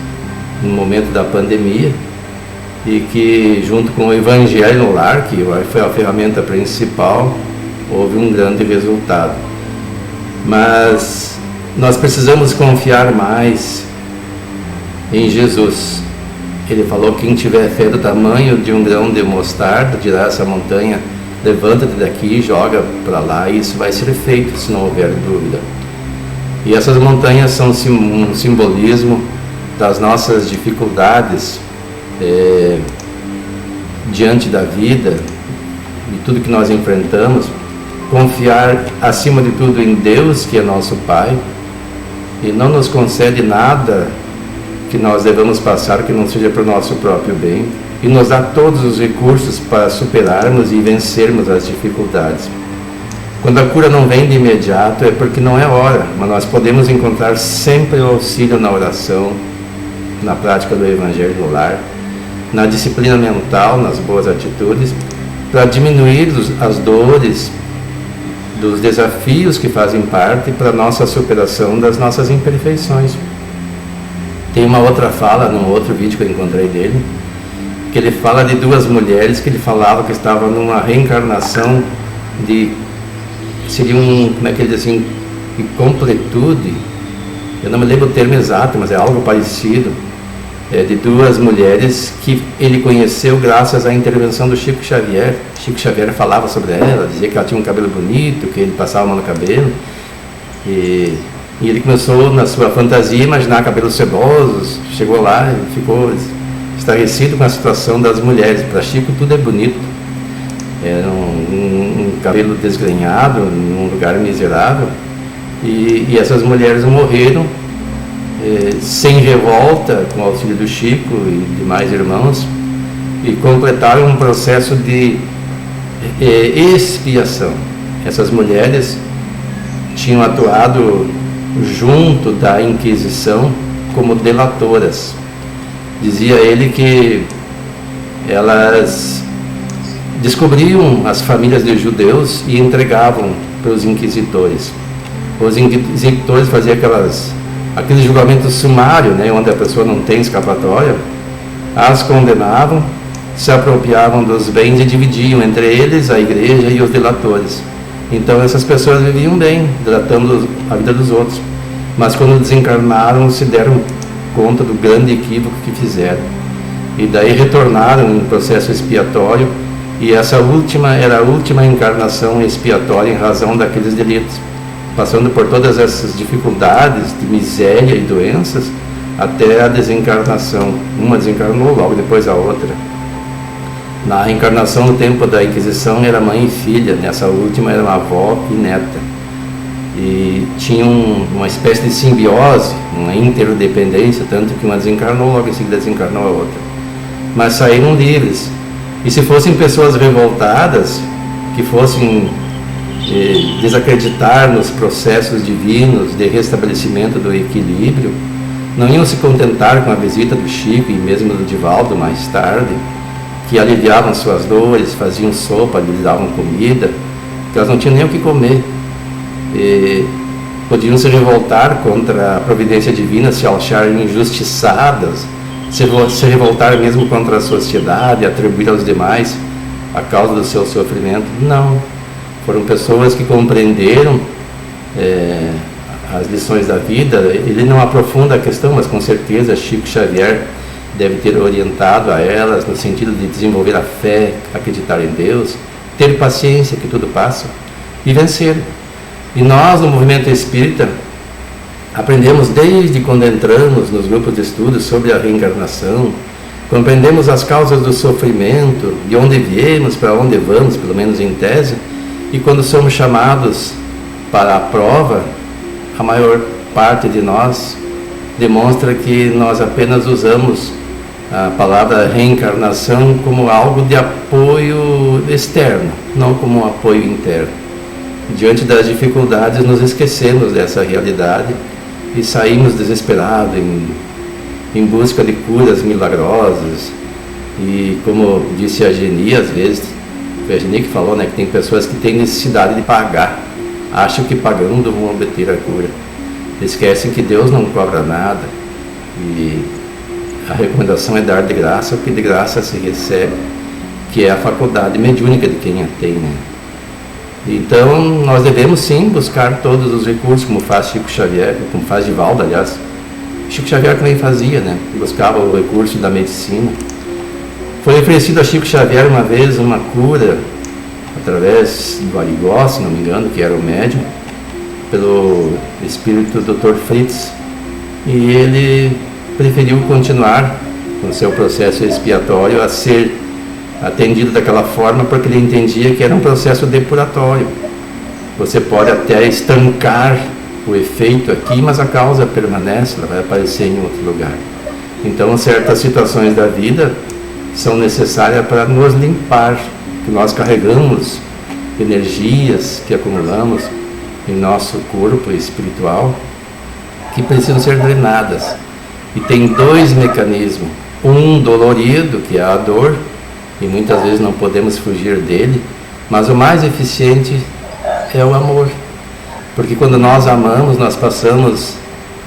no momento da pandemia, e que junto com o Evangelho no Lar, que foi a ferramenta principal, houve um grande resultado. Mas nós precisamos confiar mais em Jesus. Ele falou que quem tiver fé do tamanho de um grão de mostarda, dirá essa montanha, levanta-te daqui e joga para lá, e isso vai ser feito, se não houver dúvida. E essas montanhas são um simbolismo das nossas dificuldades diante da vida, de tudo que nós enfrentamos. Confiar acima de tudo em Deus, que é nosso Pai, e não nos concede nada que nós devamos passar que não seja para o nosso próprio bem, e nos dá todos os recursos para superarmos e vencermos as dificuldades. Quando a cura não vem de imediato é porque não é hora, mas nós podemos encontrar sempre o auxílio na oração, na prática do Evangelho no Lar, na disciplina mental, nas boas atitudes, para diminuir as dores dos desafios que fazem parte para a nossa superação das nossas imperfeições. Tem uma outra fala, num outro vídeo que eu encontrei dele, que ele fala de duas mulheres que ele falava que estavam numa reencarnação de, seria como é que ele diz assim, de completude, eu não me lembro o termo exato, mas é algo parecido, de duas mulheres que ele conheceu graças à intervenção do Chico Xavier. Chico Xavier falava sobre ela, dizia que ela tinha um cabelo bonito, que ele passava a mão no cabelo, e ele começou na sua fantasia a imaginar cabelos cebosos. Chegou lá e ficou estarrecido com a situação das mulheres. Para Chico tudo é bonito, era um cabelo desgrenhado, num lugar miserável, e essas mulheres morreram sem revolta, com o auxílio do Chico e demais irmãos, e completaram um processo de expiação. Essas mulheres tinham atuado junto da Inquisição como delatoras. Dizia ele que elas descobriam as famílias de judeus e entregavam para os inquisitores. Os inquisitores faziam aquele julgamento sumário, né, onde a pessoa não tem escapatória, as condenavam, se apropriavam dos bens e dividiam entre eles, a igreja e os delatores. Então essas pessoas viviam bem, tratando a vida dos outros, mas quando desencarnaram se deram conta do grande equívoco que fizeram, e daí retornaram em processo expiatório, e essa última era a última encarnação expiatória em razão daqueles delitos, passando por todas essas dificuldades de miséria e doenças até a desencarnação. Uma desencarnou, logo depois a outra. Na reencarnação, no tempo da Inquisição, era mãe e filha, nessa última era uma avó e neta. E tinham uma espécie de simbiose, uma interdependência, tanto que uma desencarnou, logo em seguida desencarnou a outra. Mas saíram livres. E se fossem pessoas revoltadas, que fossem desacreditar nos processos divinos de restabelecimento do equilíbrio, não iam se contentar com a visita do Chico e mesmo do Divaldo mais tarde, que aliviavam suas dores, faziam sopa, lhes davam comida, que elas não tinham nem o que comer. E podiam se revoltar contra a providência divina, se acharem injustiçadas, se revoltar mesmo contra a sociedade, atribuir aos demais a causa do seu sofrimento. Não. Foram pessoas que compreenderam as lições da vida. Ele não aprofunda a questão, mas com certeza Chico Xavier deve ter orientado a elas no sentido de desenvolver a fé, acreditar em Deus, ter paciência que tudo passa e vencer. E nós, no movimento espírita, aprendemos desde quando entramos nos grupos de estudos sobre a reencarnação, compreendemos as causas do sofrimento, de onde viemos, para onde vamos, pelo menos em tese, e quando somos chamados para a prova, a maior parte de nós demonstra que nós apenas usamos a palavra reencarnação como algo de apoio externo, não como um apoio interno. Diante das dificuldades, nos esquecemos dessa realidade e saímos desesperados em busca de curas milagrosas. E como disse a Geni, às vezes, foi a Geni que falou, né, que tem pessoas que têm necessidade de pagar, acham que pagando vão obter a cura. Esquecem que Deus não cobra nada e a recomendação é dar de graça o que de graça se recebe, que é a faculdade mediúnica de quem a tem, né? Então nós devemos sim buscar todos os recursos, como faz Chico Xavier, como faz Divaldo, aliás. Chico Xavier também fazia, né? Buscava o recurso da medicina. Foi oferecido a Chico Xavier uma vez uma cura através do Arigó, se não me engano, que era o médium, pelo espírito Dr. Fritz, e ele preferiu continuar com seu processo expiatório a ser atendido daquela forma, porque ele entendia que era um processo depuratório. Você pode até estancar o efeito aqui, mas a causa permanece, ela vai aparecer em outro lugar. Então certas situações da vida são necessárias para nos limpar, que nós carregamos energias que acumulamos em nosso corpo espiritual que precisam ser drenadas. E tem dois mecanismos, um dolorido, que é a dor, e muitas vezes não podemos fugir dele, mas o mais eficiente é o amor, porque quando nós amamos, nós passamos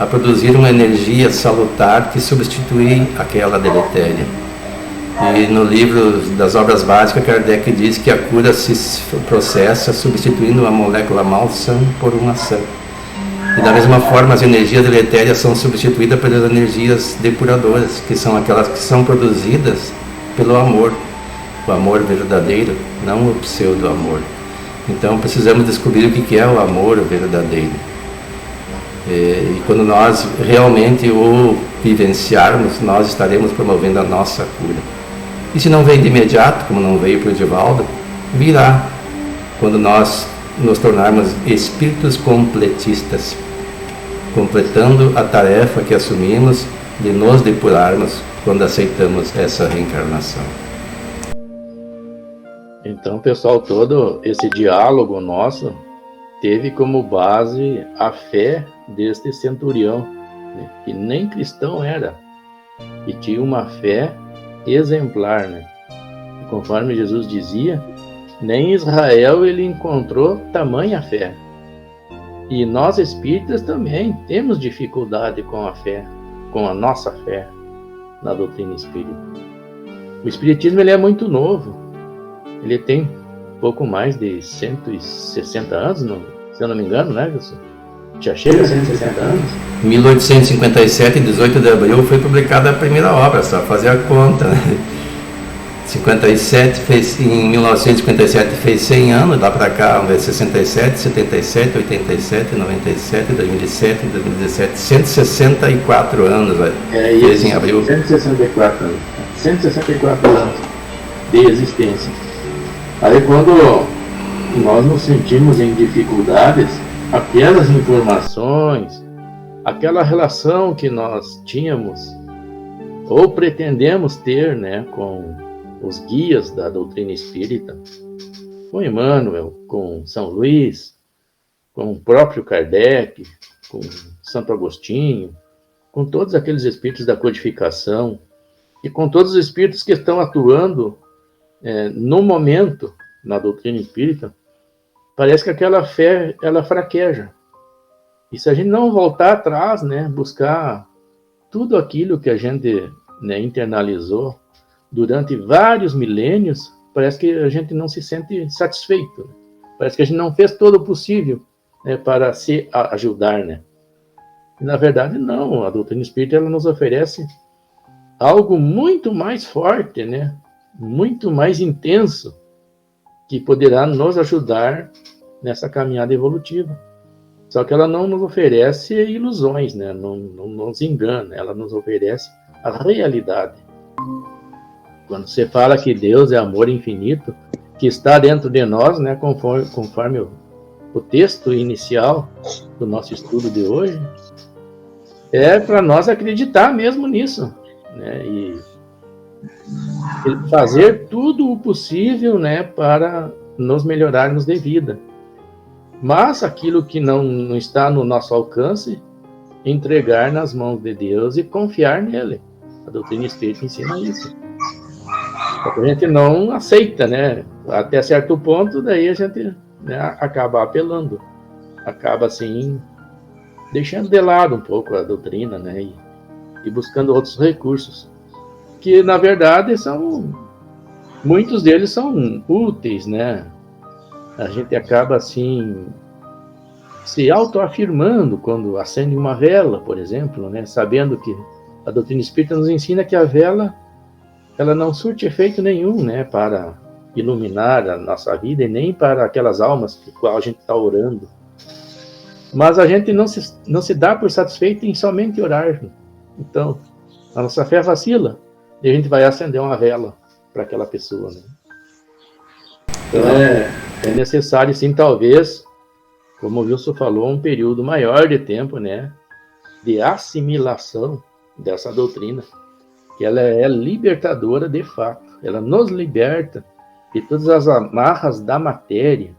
a produzir uma energia salutar que substitui aquela deletéria. E no livro das Obras Básicas, Kardec diz que a cura se processa substituindo uma molécula malsã por uma sã. E da mesma forma, as energias deletérias são substituídas pelas energias depuradoras, que são aquelas que são produzidas pelo amor, o amor verdadeiro, não o pseudo-amor. Então precisamos descobrir o que é o amor verdadeiro. E quando nós realmente o vivenciarmos, nós estaremos promovendo a nossa cura. E se não vem de imediato, como não veio para o Divaldo, virá quando nós nos tornarmos espíritos completistas, completando a tarefa que assumimos de nos depurarmos quando aceitamos essa reencarnação. Então, pessoal, todo esse diálogo nosso teve como base a fé deste centurião, né, que nem cristão era, e tinha uma fé exemplar, né? E conforme Jesus dizia, nem em Israel ele encontrou tamanha fé. E nós espíritas também temos dificuldade com a fé, com a nossa fé na doutrina espírita. O espiritismo ele é muito novo, ele tem pouco mais de 160 anos, se eu não me engano, né, Wilson? Já chega a 160 anos? Em 1857, 18 de abril, foi publicada a primeira obra, só fazer a conta, né? 57, em 1957 fez 100 anos, dá para cá, vamos ver, 67, 77, 87, 97, 2007, 2017, 164 anos, fez em abril. 164 anos. 164 anos de existência. Aí quando nós nos sentimos em dificuldades, aquelas informações, aquela relação que nós tínhamos ou pretendemos ter, né, com os guias da doutrina espírita, com Emmanuel, com São Luís, com o próprio Kardec, com Santo Agostinho, com todos aqueles espíritos da codificação e com todos os espíritos que estão atuando no momento na doutrina espírita, parece que aquela fé, ela fraqueja. E se a gente não voltar atrás, né, buscar tudo aquilo que a gente, né, internalizou durante vários milênios, parece que a gente não se sente satisfeito. Parece que a gente não fez todo o possível, né, para se ajudar, né? E, na verdade, não. A doutrina espírita ela nos oferece algo muito mais forte, né? Muito mais intenso, que poderá nos ajudar nessa caminhada evolutiva. Só que ela não nos oferece ilusões, né? Não nos engana, ela nos oferece a realidade. Quando você fala que Deus é amor infinito, que está dentro de nós, né, conforme o texto inicial do nosso estudo de hoje, é para nós acreditar mesmo nisso, né, e fazer tudo o possível, né, para nos melhorarmos de vida. Mas aquilo que não está no nosso alcance, entregar nas mãos de Deus e confiar nele. A doutrina espírita ensina isso. A gente não aceita, né? Até certo ponto, daí a gente, né, acaba apelando, acaba assim deixando de lado um pouco a doutrina, né? E buscando outros recursos, que na verdade muitos deles são úteis, né? A gente acaba assim se autoafirmando quando acende uma vela, por exemplo, né? Sabendo que a doutrina espírita nos ensina que a vela ela não surte efeito nenhum, né, para iluminar a nossa vida e nem para aquelas almas que qual a gente está orando. Mas a gente não se dá por satisfeito em somente orar. Então, a nossa fé vacila e a gente vai acender uma vela para aquela pessoa, né? Então, é necessário, sim, talvez, como o Wilson falou, um período maior de tempo, né, de assimilação dessa doutrina, que ela é libertadora de fato. Ela nos liberta de todas as amarras da matéria,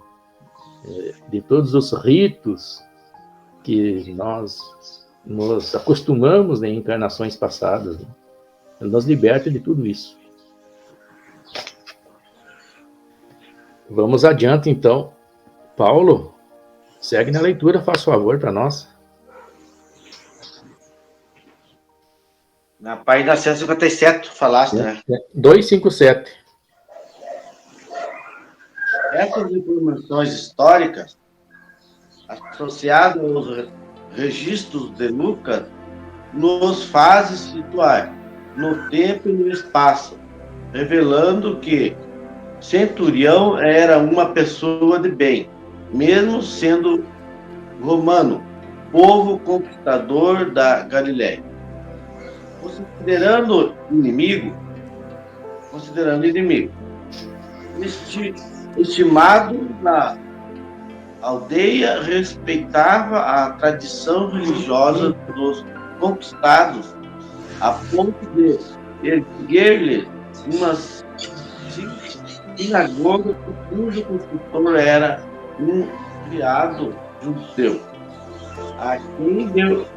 de todos os ritos que nós nos acostumamos em encarnações passadas, né? Ela nos liberta de tudo isso. Vamos adiante, então. Paulo, segue na leitura, faz favor para nós. Na página 157, falaste, né? 257. Essas informações históricas, associadas aos registros de Lucas, nos fazem situar no tempo e no espaço, revelando que Centurião era uma pessoa de bem, mesmo sendo romano, povo conquistador da Galiléia. Considerando inimigo, estimado na aldeia, respeitava a tradição religiosa dos conquistados, a ponto de erguer-lhes uma sinagoga cujo construtor era um criado judeu, a quem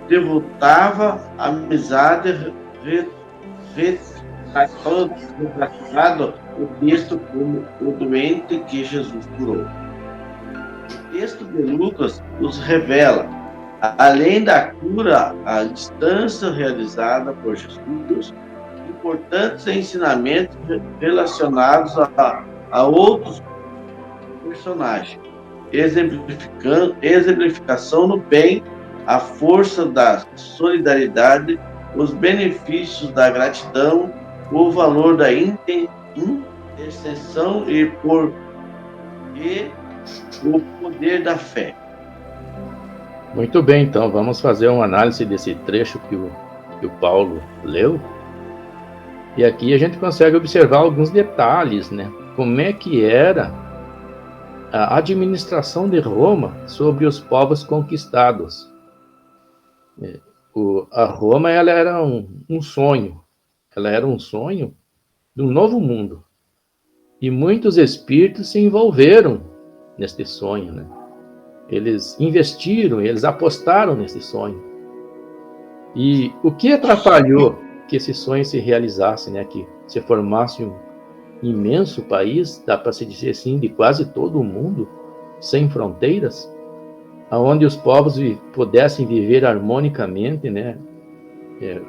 devotava amizade retratado o texto como o doente que Jesus curou. O texto de Lucas nos revela, além da cura à distância realizada por Jesus, importantes ensinamentos relacionados a outros personagens, exemplificação no bem, a força da solidariedade, os benefícios da gratidão, o valor da intercessão e o poder da fé. Muito bem, então vamos fazer uma análise desse trecho que o Paulo leu. E aqui a gente consegue observar alguns detalhes, né? Como é que era a administração de Roma sobre os povos conquistados. A Roma, ela era um sonho. Ela era um sonho de um novo mundo. E muitos espíritos se envolveram neste sonho, né? Eles investiram, eles apostaram nesse sonho. E o que atrapalhou que esse sonho se realizasse, né? Que se formasse um imenso país, dá para se dizer assim, de quase todo o mundo, sem fronteiras, onde os povos pudessem viver harmonicamente, né?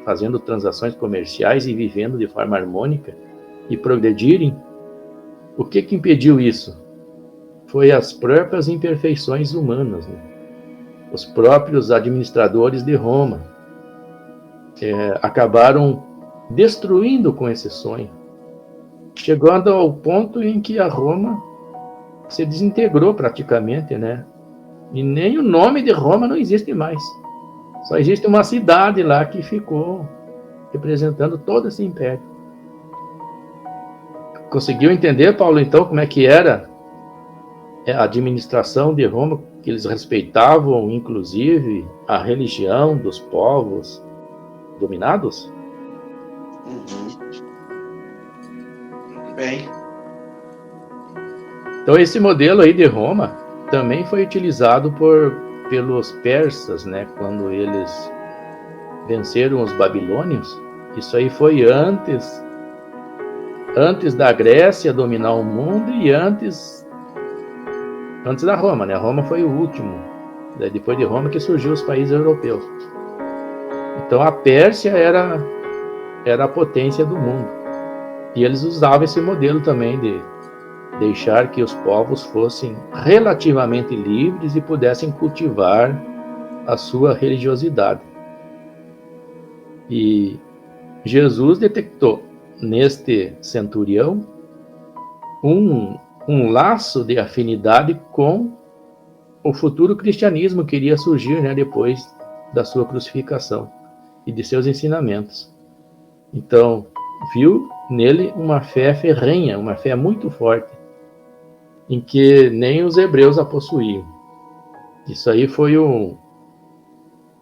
Fazendo transações comerciais e vivendo de forma harmônica e progredirem. O que impediu isso? Foi as próprias imperfeições humanas, né? Os próprios administradores de Roma acabaram destruindo com esse sonho, chegando ao ponto em que a Roma se desintegrou praticamente, né? E nem o nome de Roma não existe mais. Só existe uma cidade lá que ficou representando todo esse império. Conseguiu entender, Paulo, então, como é que era a administração de Roma, que eles respeitavam, inclusive, a religião dos povos dominados? Bem. Então, esse modelo aí de Roma também foi utilizado pelos persas, né? Quando eles venceram os babilônios. Isso aí foi antes da Grécia dominar o mundo e antes da Roma, né? Roma foi o último. Depois de Roma que surgiu os países europeus. Então a Pérsia era a potência do mundo. E eles usavam esse modelo também de deixar que os povos fossem relativamente livres e pudessem cultivar a sua religiosidade. E Jesus detectou neste centurião um laço de afinidade com o futuro cristianismo que iria surgir, né, depois da sua crucificação e de seus ensinamentos. Então, viu nele uma fé ferrenha, uma fé muito forte, em que nem os hebreus a possuíam. Isso aí foi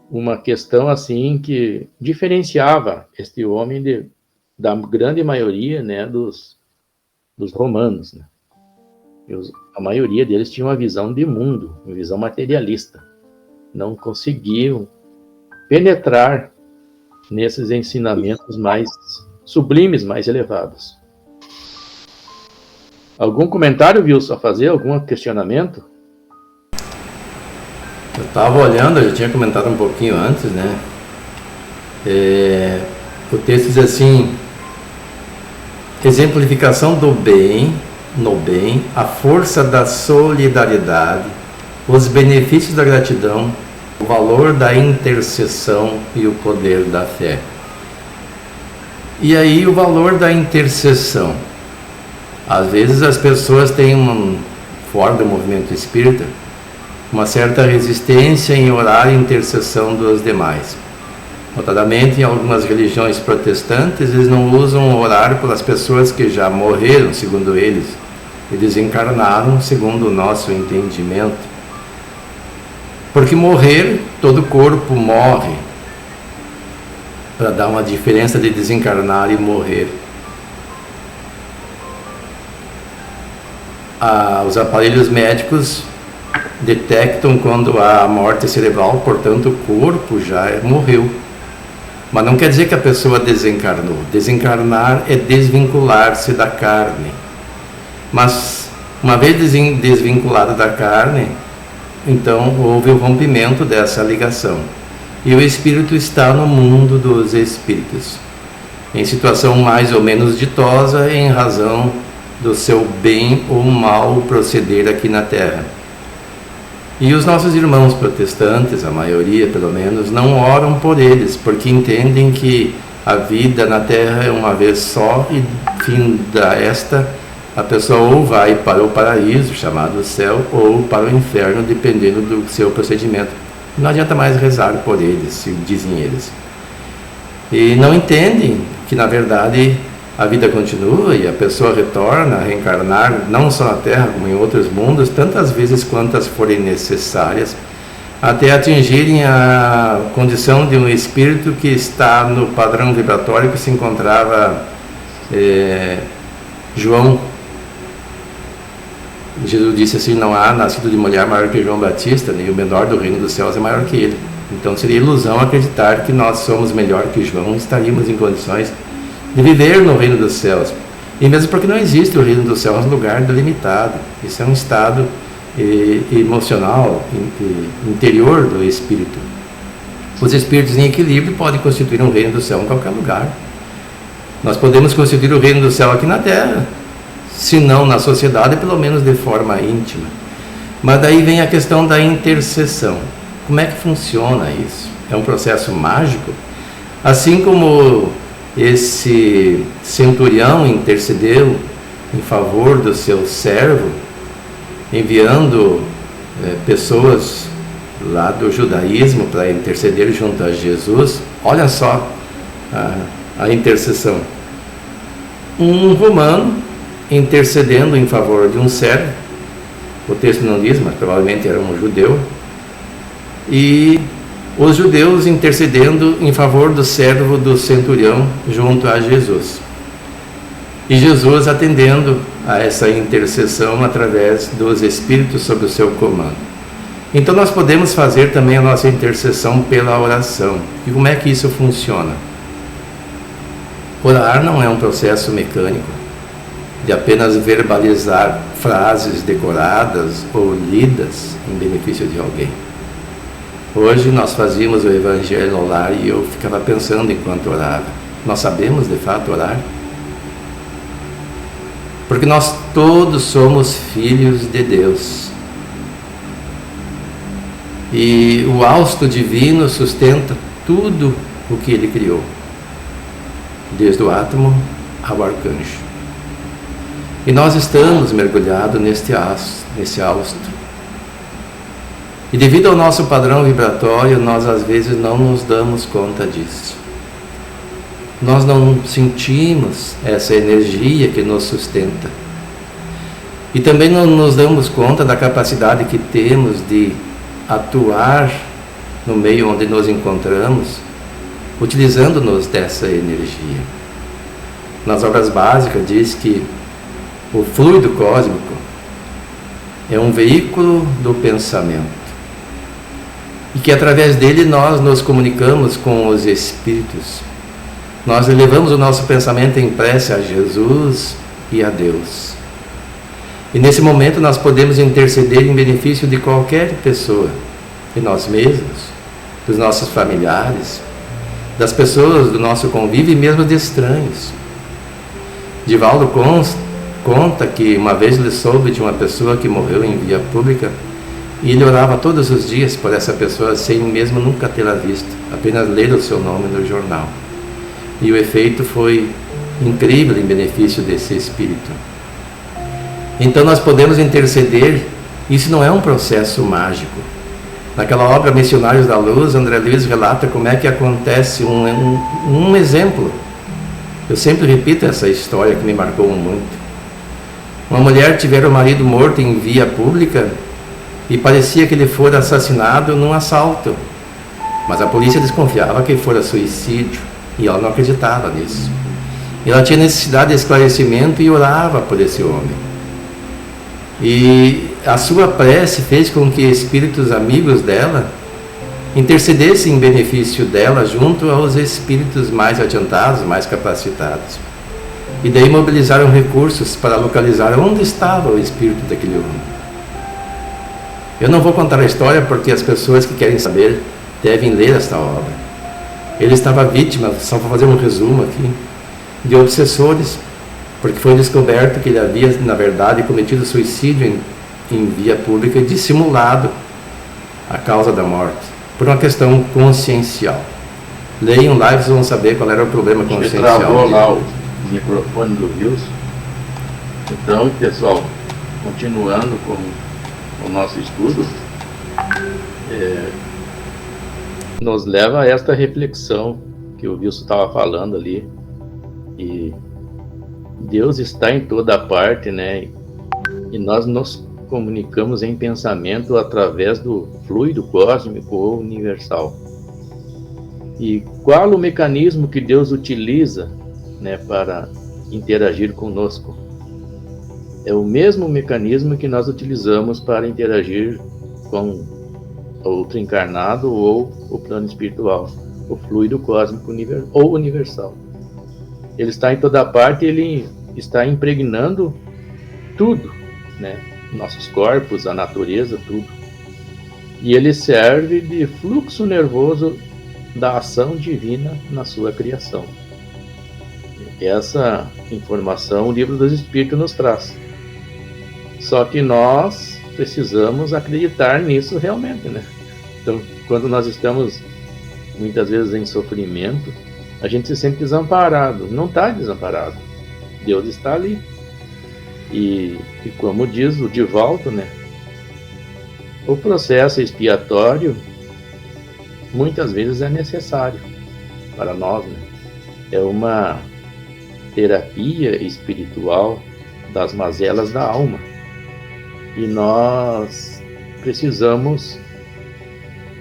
uma questão assim que diferenciava este homem da grande maioria, né, dos romanos, né? A maioria deles tinha uma visão de mundo, uma visão materialista. Não conseguiam penetrar nesses ensinamentos mais sublimes, mais elevados. Algum comentário, Wilson, a fazer? Algum questionamento? Eu estava olhando, eu já tinha comentado um pouquinho antes, né? O texto diz assim: exemplificação do bem, no bem, a força da solidariedade, os benefícios da gratidão, o valor da intercessão e o poder da fé. E aí o valor da intercessão. Às vezes as pessoas têm fora do movimento espírita, uma certa resistência em orar a intercessão dos demais. Notadamente, em algumas religiões protestantes, eles não usam orar pelas pessoas que já morreram, segundo eles, e desencarnaram, segundo o nosso entendimento. Porque morrer, todo corpo morre, para dar uma diferença de desencarnar e morrer. os aparelhos médicos detectam quando há morte cerebral, portanto o corpo já morreu. Mas não quer dizer que a pessoa desencarnou. Desencarnar é desvincular-se da carne. Mas uma vez desvinculada da carne, então houve o rompimento dessa ligação. E o espírito está no mundo dos espíritos, em situação mais ou menos ditosa em razão do seu bem ou mal proceder aqui na Terra. E os nossos irmãos protestantes, a maioria pelo menos, não oram por eles, porque entendem que a vida na Terra é uma vez só e fim esta, a pessoa ou vai para o paraíso, chamado céu, ou para o inferno, dependendo do seu procedimento. Não adianta mais rezar por eles, dizem eles. E não entendem que, na verdade, a vida continua e a pessoa retorna a reencarnar, não só na Terra, como em outros mundos, tantas vezes quantas forem necessárias, até atingirem a condição de um espírito que está no padrão vibratório que se encontrava João. Jesus disse assim: não há nascido de mulher maior que João Batista, nem o menor do reino dos céus é maior que ele. Então seria ilusão acreditar que nós somos melhor que João, estaríamos em condições de viver no reino dos céus. E mesmo porque não existe o reino dos céus no lugar delimitado. Isso é um estado emocional, interior do espírito. Os espíritos em equilíbrio podem constituir um reino do céu em qualquer lugar. Nós podemos constituir o reino do céu aqui na Terra, se não na sociedade, pelo menos de forma íntima. Mas daí vem a questão da intercessão. Como é que funciona isso? É um processo mágico? Assim como esse centurião intercedeu em favor do seu servo, enviando pessoas lá do judaísmo para interceder junto a Jesus. Olha só a intercessão. Um romano intercedendo em favor de um servo, o texto não diz, mas provavelmente era um judeu, e os judeus intercedendo em favor do servo do centurião junto a Jesus. E Jesus atendendo a essa intercessão através dos espíritos sob o seu comando. Então nós podemos fazer também a nossa intercessão pela oração. E como é que isso funciona? Orar não é um processo mecânico, de apenas verbalizar frases decoradas ou lidas em benefício de alguém. Hoje nós fazíamos o Evangelho no lar e eu ficava pensando enquanto orava. Nós sabemos de fato orar? Porque nós todos somos filhos de Deus. E o hausto divino sustenta tudo o que Ele criou, desde o átomo ao arcanjo. E nós estamos mergulhados nesse hausto. E devido ao nosso padrão vibratório, nós às vezes não nos damos conta disso. Nós não sentimos essa energia que nos sustenta. E também não nos damos conta da capacidade que temos de atuar no meio onde nos encontramos, utilizando-nos dessa energia. Nas obras básicas diz que o fluido cósmico é um veículo do pensamento e que através dele nós nos comunicamos com os espíritos. Nós elevamos o nosso pensamento em prece a Jesus e a Deus. E nesse momento nós podemos interceder em benefício de qualquer pessoa, de nós mesmos, dos nossos familiares, das pessoas do nosso convívio e mesmo de estranhos. Divaldo conta que uma vez ele soube de uma pessoa que morreu em via pública e ele orava todos os dias por essa pessoa sem mesmo nunca tê-la visto, apenas ler o seu nome no jornal. E o efeito foi incrível em benefício desse espírito. Então nós podemos interceder. Isso não é um processo mágico. Naquela obra Missionários da Luz, André Luiz relata como é que acontece um exemplo. Eu sempre repito essa história que me marcou muito. Uma mulher tivera o marido morto em via pública e parecia que ele fora assassinado num assalto. Mas a polícia desconfiava que fora suicídio e ela não acreditava nisso. Ela tinha necessidade de esclarecimento e orava por esse homem. E a sua prece fez com que espíritos amigos dela intercedessem em benefício dela junto aos espíritos mais adiantados, mais capacitados. E daí mobilizaram recursos para localizar onde estava o espírito daquele homem. Eu não vou contar a história porque as pessoas que querem saber devem ler esta obra. Ele estava vítima, só para fazer um resumo aqui, de obsessores, porque foi descoberto que ele havia, na verdade, cometido suicídio em via pública e dissimulado a causa da morte, por uma questão consciencial. Leiam lá e vocês vão saber qual era o problema consciencial. Você travou lá o microfone do Wilson. Então, pessoal, continuando com o nosso estudo, nos leva a esta reflexão que o Wilson estava falando ali. E Deus está em toda parte, né? E nós nos comunicamos em pensamento através do fluido cósmico ou universal. E qual o mecanismo que Deus utiliza, né, para interagir conosco? É o mesmo mecanismo que nós utilizamos para interagir com outro encarnado ou o plano espiritual, o fluido cósmico ou universal. Ele está em toda parte, ele está impregnando tudo, né? Nossos corpos, a natureza, tudo. E ele serve de fluxo nervoso da ação divina na sua criação. Essa informação o Livro dos Espíritos nos traz. Só que nós precisamos acreditar nisso realmente, né? Então, quando nós estamos muitas vezes em sofrimento, a gente se sente desamparado. Não está desamparado. Deus está ali. E como diz o Divaldo, né? O processo expiatório muitas vezes é necessário para nós, né? É uma terapia espiritual das mazelas da alma. E nós precisamos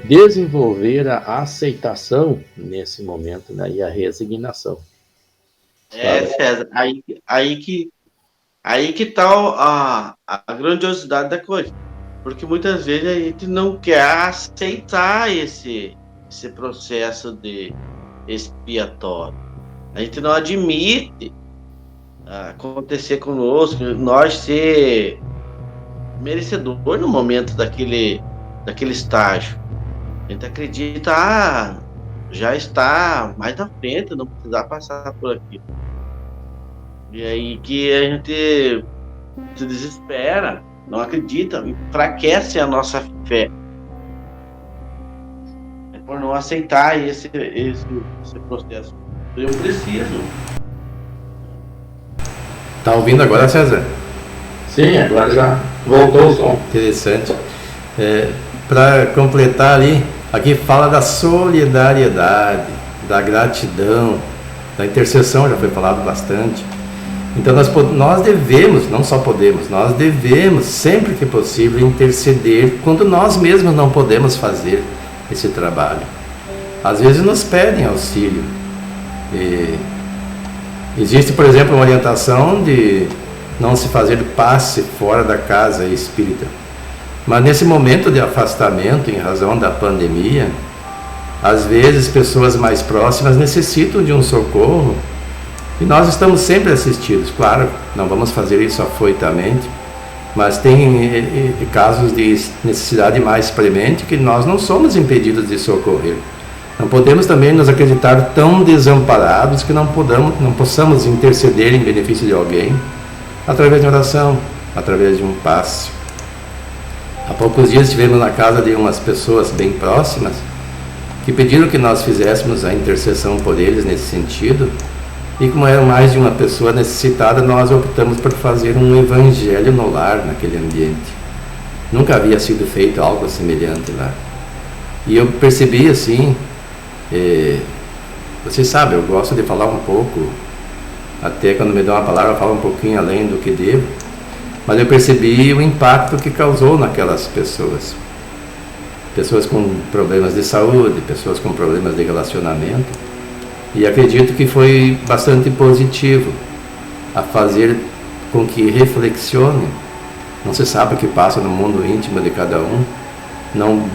desenvolver a aceitação nesse momento, né? E a resignação. César, aí que tá a grandiosidade da coisa. Porque muitas vezes a gente não quer aceitar esse processo de expiatório. A gente não admite acontecer conosco, nós ser merecedor no momento daquele estágio. A gente acredita, já está mais na frente, não precisar passar por aqui. E aí que a gente se desespera, não acredita, enfraquece a nossa fé. É por não aceitar esse processo. Eu preciso. Tá ouvindo agora, César? Sim, agora já voltou o som. Interessante. Para completar ali, aqui fala da solidariedade, da gratidão, da intercessão, já foi falado bastante. Então nós devemos, não só podemos, nós devemos, sempre que possível, interceder quando nós mesmos não podemos fazer esse trabalho. Às vezes nos pedem auxílio. Existe, por exemplo, uma orientação de não se fazer passe fora da casa espírita. Mas nesse momento de afastamento, em razão da pandemia, às vezes pessoas mais próximas necessitam de um socorro e nós estamos sempre assistidos. Claro, não vamos fazer isso afoitamente, mas tem casos de necessidade mais premente que nós não somos impedidos de socorrer. Não podemos também nos acreditar tão desamparados que não possamos interceder em benefício de alguém através de oração, através de um passe. Há poucos dias estivemos na casa de umas pessoas bem próximas que pediram que nós fizéssemos a intercessão por eles nesse sentido, e como era mais de uma pessoa necessitada, nós optamos por fazer um evangelho no lar naquele ambiente. Nunca havia sido feito algo semelhante lá. E eu percebi assim, vocês sabem, eu gosto de falar um pouco, até quando me dão uma palavra eu falo um pouquinho além do que devo, mas eu percebi o impacto que causou naquelas pessoas. Pessoas com problemas de saúde, pessoas com problemas de relacionamento. E acredito que foi bastante positivo a fazer com que reflexionem Não se sabe o que passa no mundo íntimo de cada um, não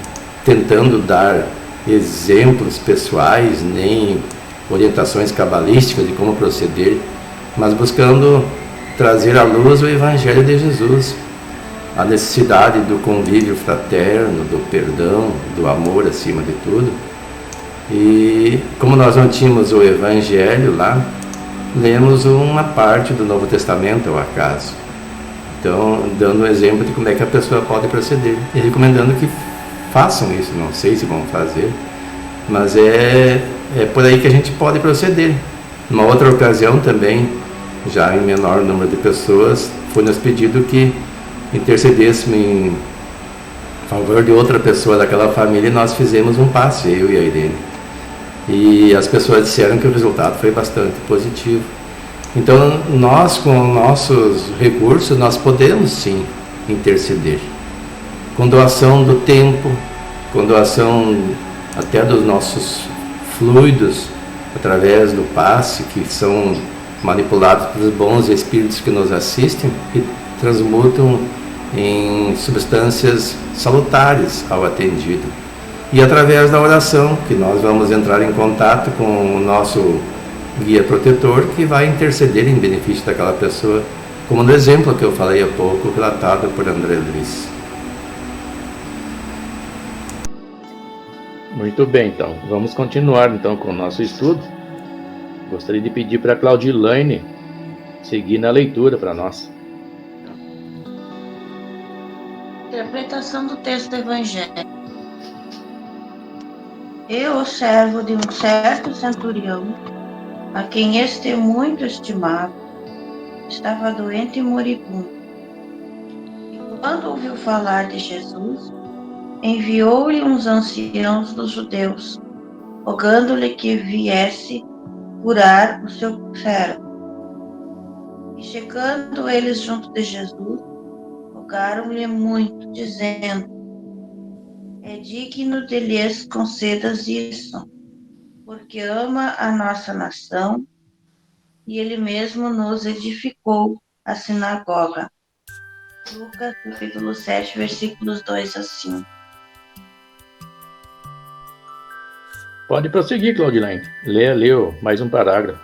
tentando dar exemplos pessoais, nem orientações cabalísticas de como proceder, mas buscando trazer à luz o Evangelho de Jesus, a necessidade do convívio fraterno, do perdão, do amor acima de tudo. E como nós não tínhamos o Evangelho lá, lemos uma parte do Novo Testamento ao acaso. Então, dando um exemplo de como é que a pessoa pode proceder e recomendando que façam isso. Não sei se vão fazer, mas é por aí que a gente pode proceder. Numa outra ocasião também, já em menor número de pessoas, foi nos pedido que intercedêssemos em favor de outra pessoa daquela família, e nós fizemos um passe, eu e a Irene. E as pessoas disseram que o resultado foi bastante positivo. Então, nós, com nossos recursos, nós podemos sim interceder. Com doação do tempo, com doação até dos nossos fluidos, através do passe, que são manipulados pelos bons espíritos que nos assistem e transmutam em substâncias salutares ao atendido. E através da oração, que nós vamos entrar em contato com o nosso guia protetor, que vai interceder em benefício daquela pessoa, como no exemplo que eu falei há pouco, relatado por André Luiz. Muito bem, então. Vamos continuar então com o nosso estudo. Gostaria de pedir para a Claudilane seguir na leitura para nós. Interpretação do texto do Evangelho. Eu, servo de um certo centurião, a quem este muito estimava, estava doente e moribundo. E quando ouviu falar de Jesus, enviou-lhe uns anciãos dos judeus, rogando-lhe que viesse curar o seu servo. E chegando eles junto de Jesus, rogaram-lhe muito, dizendo: é digno de lhes concedas isso, porque ama a nossa nação, e ele mesmo nos edificou a sinagoga. Lucas, capítulo 7, versículos 2 a 5. Pode prosseguir, Claudilane. Leu mais um parágrafo.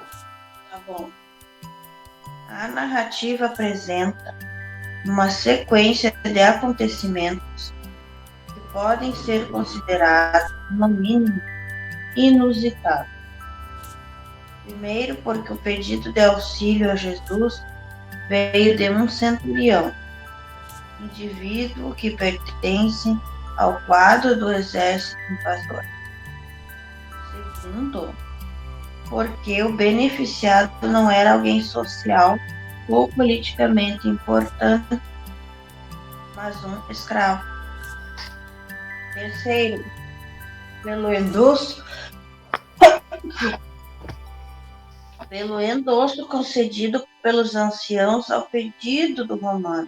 Tá bom. A narrativa apresenta uma sequência de acontecimentos que podem ser considerados, no mínimo, inusitados. Primeiro, porque o pedido de auxílio a Jesus veio de um centurião, indivíduo que pertence ao quadro do exército invasor. Segundo, porque o beneficiado não era alguém social ou politicamente importante, mas um escravo. Terceiro, pelo endosso concedido pelos anciãos ao pedido do romano,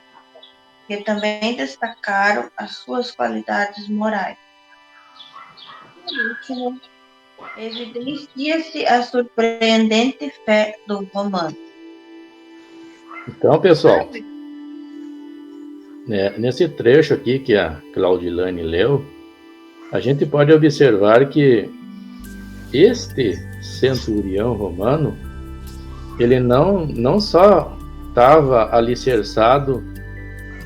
que também destacaram as suas qualidades morais. Por último, evidencia-se a surpreendente fé do romano. Então, pessoal, nesse trecho aqui que a Claudilane leu, a gente pode observar que este centurião romano, ele não só estava alicerçado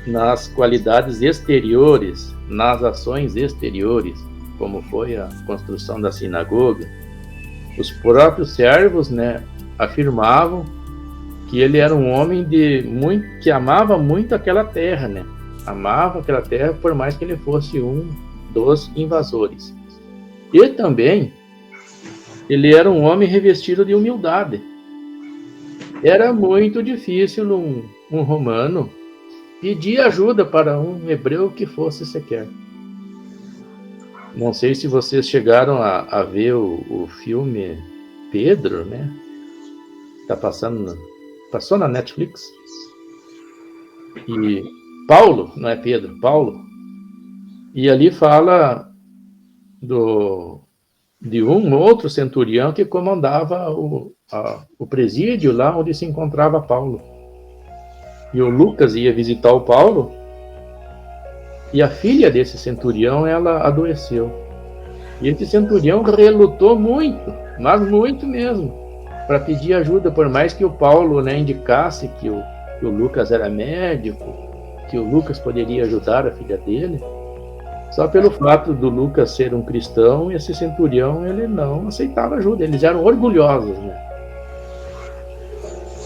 nas qualidades exteriores, nas ações exteriores, como foi a construção da sinagoga. Os próprios servos, afirmavam que ele era um homem que amava muito aquela terra, amava aquela terra por mais que ele fosse um dos invasores. E também ele era um homem revestido de humildade. Era muito difícil um romano pedir ajuda para um hebreu que fosse sequer. Não sei se vocês chegaram a ver o filme Pedro, passou na Netflix. E Paulo, não é Pedro, Paulo. E ali fala de um outro centurião que comandava o presídio lá onde se encontrava Paulo. E o Lucas ia visitar o Paulo E a filha desse centurião, ela adoeceu. E esse centurião relutou muito, mas muito mesmo, para pedir ajuda, por mais que o Paulo, né, indicasse que o Lucas era médico, que o Lucas poderia ajudar a filha dele. Só pelo fato do Lucas ser um cristão, esse centurião, ele não aceitava ajuda, eles eram orgulhosos, né?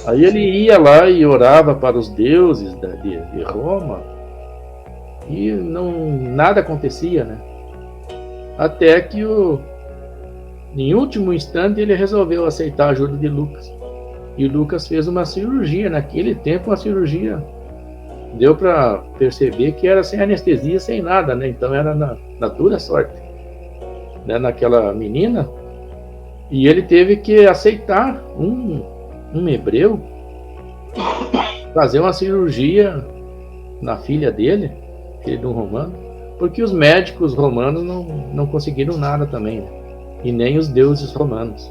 Aí ele ia lá e orava para os deuses de Roma, e nada acontecia, né? Até que em último instante ele resolveu aceitar a ajuda de Lucas. E Lucas fez uma cirurgia, naquele tempo uma cirurgia deu para perceber que era sem anestesia, sem nada, né? Então era na dura sorte, né? Naquela menina. E ele teve que aceitar um hebreu fazer uma cirurgia na filha dele, filho de um romano, porque os médicos romanos não conseguiram nada também, né? E nem os deuses romanos.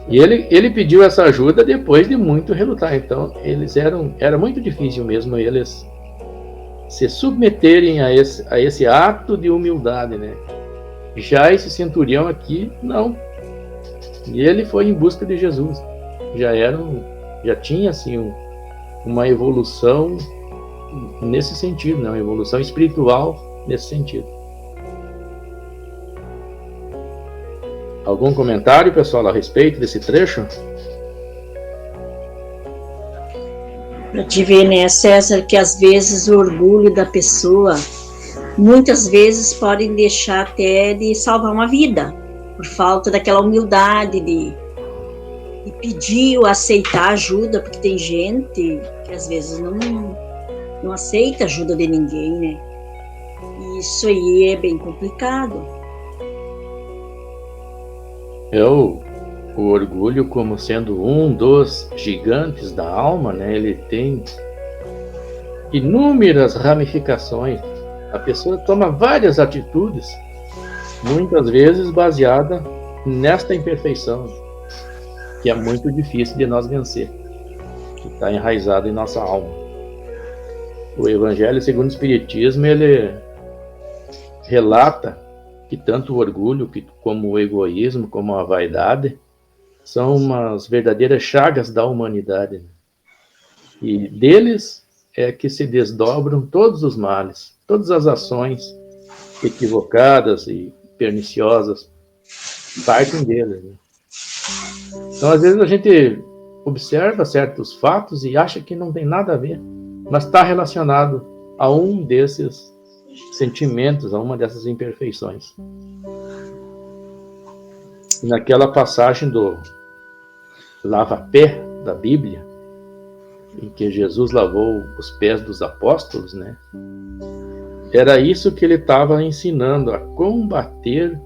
E ele pediu essa ajuda depois de muito relutar. Então, era muito difícil mesmo eles se submeterem a esse ato de humildade, né? Já esse centurião aqui, não. E ele foi em busca de Jesus. Já tinha, assim, uma evolução nesse sentido, né? Uma evolução espiritual nesse sentido. Algum comentário, pessoal, a respeito desse trecho? Para te ver, né, César, que às vezes o orgulho da pessoa, muitas vezes podem deixar até de salvar uma vida, por falta daquela humildade de pedir ou aceitar ajuda, porque tem gente que às vezes não aceita ajuda de ninguém, né? E isso aí é bem complicado. O orgulho, como sendo um dos gigantes da alma, né? Ele tem inúmeras ramificações. A pessoa toma várias atitudes, muitas vezes baseada nesta imperfeição, que é muito difícil de nós vencer, que está enraizado em nossa alma. O Evangelho segundo o Espiritismo, ele relata que tanto o orgulho como o egoísmo, como a vaidade, são umas verdadeiras chagas da humanidade. E deles é que se desdobram todos os males, todas as ações equivocadas e perniciosas partem deles, né? Então, às vezes, a gente observa certos fatos e acha que não tem nada a ver, mas está relacionado a um desses sentimentos, a uma dessas imperfeições. Naquela passagem do lava-pé da Bíblia, em que Jesus lavou os pés dos apóstolos, né? Era isso que ele estava ensinando, a combater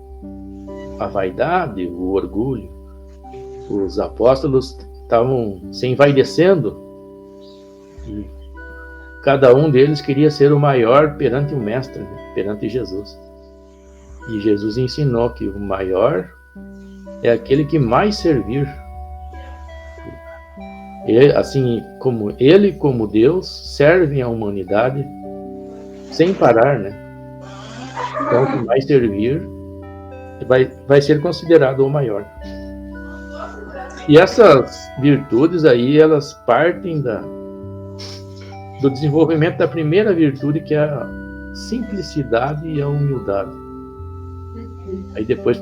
a vaidade, o orgulho. Os apóstolos estavam se envaidecendo e cada um deles queria ser o maior perante o Mestre, né? Perante Jesus. E Jesus ensinou que o maior é aquele que mais servir. E, assim como ele, como Deus, servem a humanidade sem parar, né? Então, o que mais servir vai ser considerado o maior. E essas virtudes aí, elas partem do desenvolvimento da primeira virtude, que é a simplicidade e a humildade. Aí depois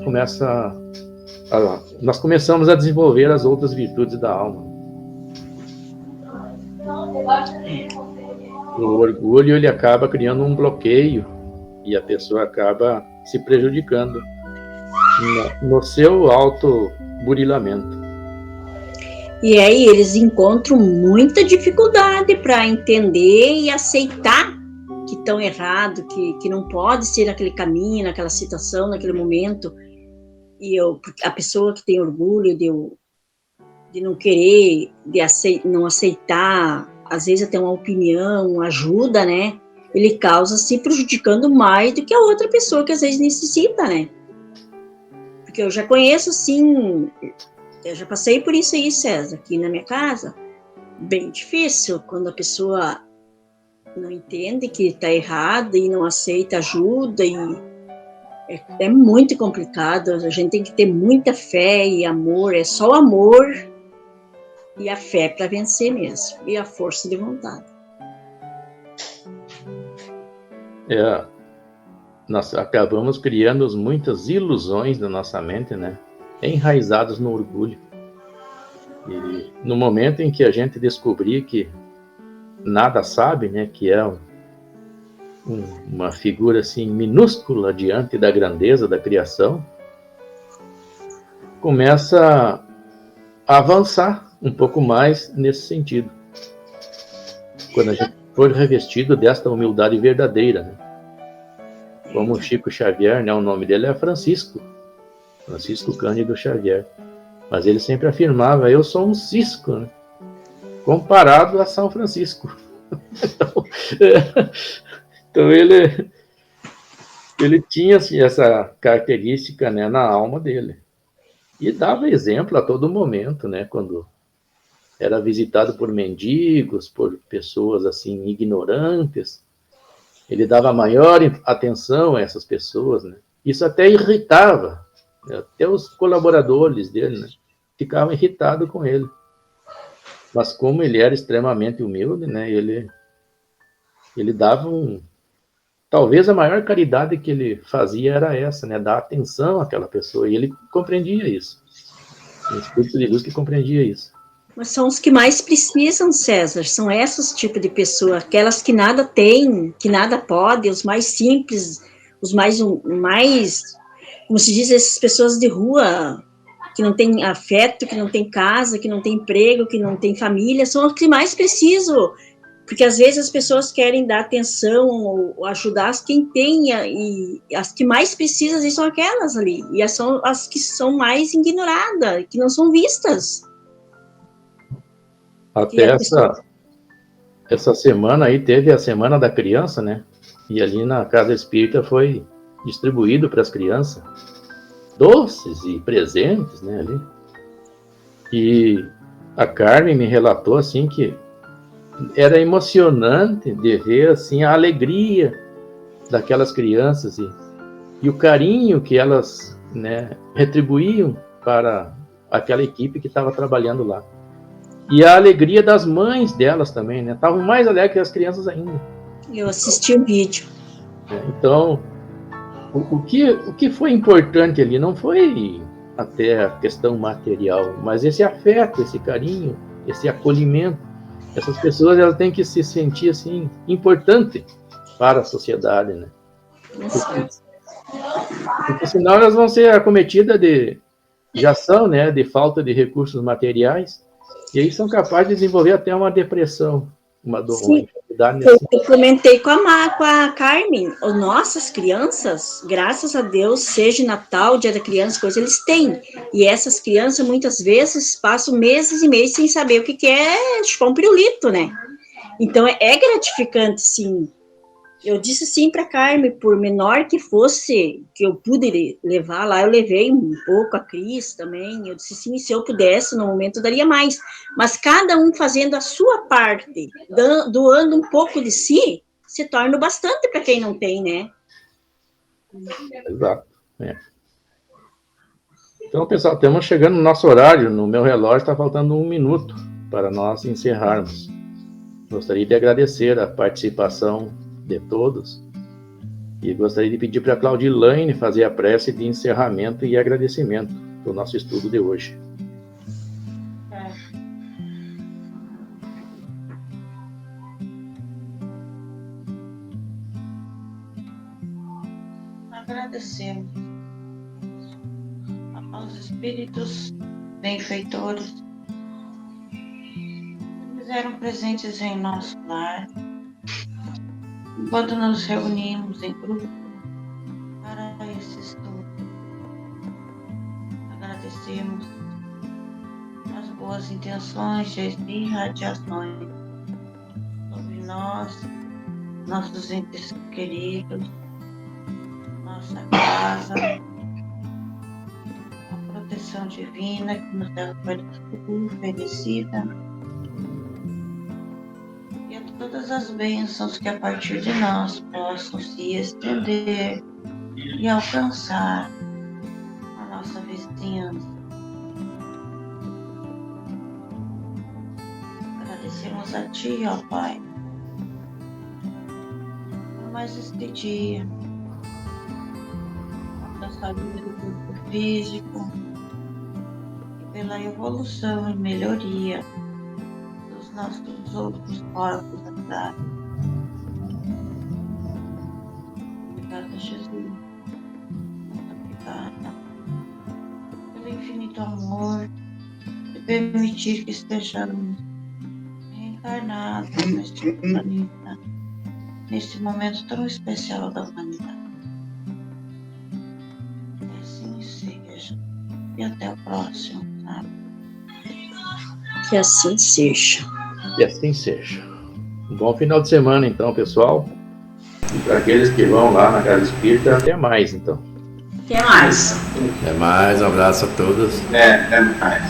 nós começamos a desenvolver as outras virtudes da alma. O orgulho, ele acaba criando um bloqueio e a pessoa acaba se prejudicando no seu autoburilamento. E aí eles encontram muita dificuldade para entender e aceitar que estão errados, que não pode ser naquele caminho, naquela situação, naquele momento. E a pessoa que tem orgulho de não querer, não aceitar, às vezes até uma opinião, ajuda, né? Ele causa se prejudicando mais do que a outra pessoa que às vezes necessita, né? Porque eu já conheço, assim, eu já passei por isso aí, César, aqui na minha casa. Bem difícil quando a pessoa não entende que está errado e não aceita ajuda, e é muito complicado. A gente tem que ter muita fé e amor, é só o amor e a fé para vencer mesmo, e a força de vontade. Nós acabamos criando muitas ilusões na nossa mente, né? Enraizados no orgulho. E no momento em que a gente descobrir que nada sabe, né? Que é uma figura assim minúscula diante da grandeza da criação, começa a avançar um pouco mais nesse sentido. Quando a gente for revestido desta humildade verdadeira, né? Como Chico Xavier, né? O nome dele é Francisco Cândido Xavier, mas ele sempre afirmava: eu sou um cisco, né? Comparado a São Francisco. Então ele tinha assim, essa característica, né, na alma dele, e dava exemplo a todo momento, né, quando era visitado por mendigos, por pessoas assim ignorantes, ele dava maior atenção a essas pessoas, né? Isso até irritava, né? Até os colaboradores dele, né, ficavam irritados com ele. Mas como ele era extremamente humilde, né, ele dava talvez a maior caridade que ele fazia era essa, né, dar atenção àquela pessoa, e ele compreendia isso. O Espírito de Luz que compreendia isso. Mas são os que mais precisam, César, são esses tipos de pessoas, aquelas que nada têm, que nada podem, os mais simples, os mais, como se diz, essas pessoas de rua, que não tem afeto, que não tem casa, que não tem emprego, que não tem família, são os que mais precisam, porque às vezes as pessoas querem dar atenção ou ajudar as quem tem, e as que mais precisam são aquelas ali, e são as que são mais ignoradas, que não são vistas. Até essa semana aí teve a Semana da Criança, né? E ali na Casa Espírita foi distribuído para as crianças doces e presentes, né? Ali. E a Carmen me relatou assim que era emocionante de ver assim a alegria daquelas crianças e o carinho que elas, né, retribuíam para aquela equipe que estava trabalhando lá. E a alegria das mães delas também, né? Estavam mais alegres que as crianças ainda. Eu assisti o vídeo. Então, o que foi importante ali não foi até a questão material, mas esse afeto, esse carinho, esse acolhimento. Essas pessoas, elas têm que se sentir assim importante para a sociedade, né? Porque senão elas vão ser acometidas já são, né, de falta de recursos materiais. E aí são capazes de desenvolver até uma depressão, uma enfermidade. Eu comentei com a Carmen, nossas crianças, graças a Deus, seja Natal, Dia da Criança, coisa, eles têm. E essas crianças, muitas vezes, passam meses e meses sem saber o que é chupar um pirulito, né? Então, é gratificante, sim. Eu disse sim para a Carmen, por menor que fosse, que eu pude levar lá, eu levei um pouco, a Cris também, eu disse sim, se eu pudesse, no momento, eu daria mais. Mas cada um fazendo a sua parte, doando um pouco de si, se torna bastante para quem não tem, né? Exato. É. Então, pessoal, estamos chegando no nosso horário, no meu relógio está faltando 1 minuto para nós encerrarmos. Gostaria de agradecer a participação de todos e gostaria de pedir para a Claudilane fazer a prece de encerramento e agradecimento do nosso estudo de hoje. Agradecemos aos espíritos benfeitores que fizeram presentes em nosso lar, quando nos reunimos em grupo para esse estudo. Agradecemos as boas intenções e as irradiações sobre nós, nossos entes queridos, nossa casa, a proteção divina que nos é oferecida, e a todos todas as bênçãos que a partir de nós possam se estender e alcançar a nossa vizinhança. Agradecemos a Ti, ó Pai, por mais este dia, pela saúde do corpo físico e pela evolução e melhoria dos nossos outros corpos astrais. Obrigada, Jesus. Muito obrigada pelo infinito amor de permitir que estejamos reencarnados neste planeta, neste momento tão especial da humanidade. Que assim seja. E até o próximo, sabe? Que assim seja. Que assim seja. Um bom final de semana, então, pessoal. E para aqueles que vão lá na Casa Espírita, até mais, então. Até mais. Até mais, um abraço a todos. Até mais.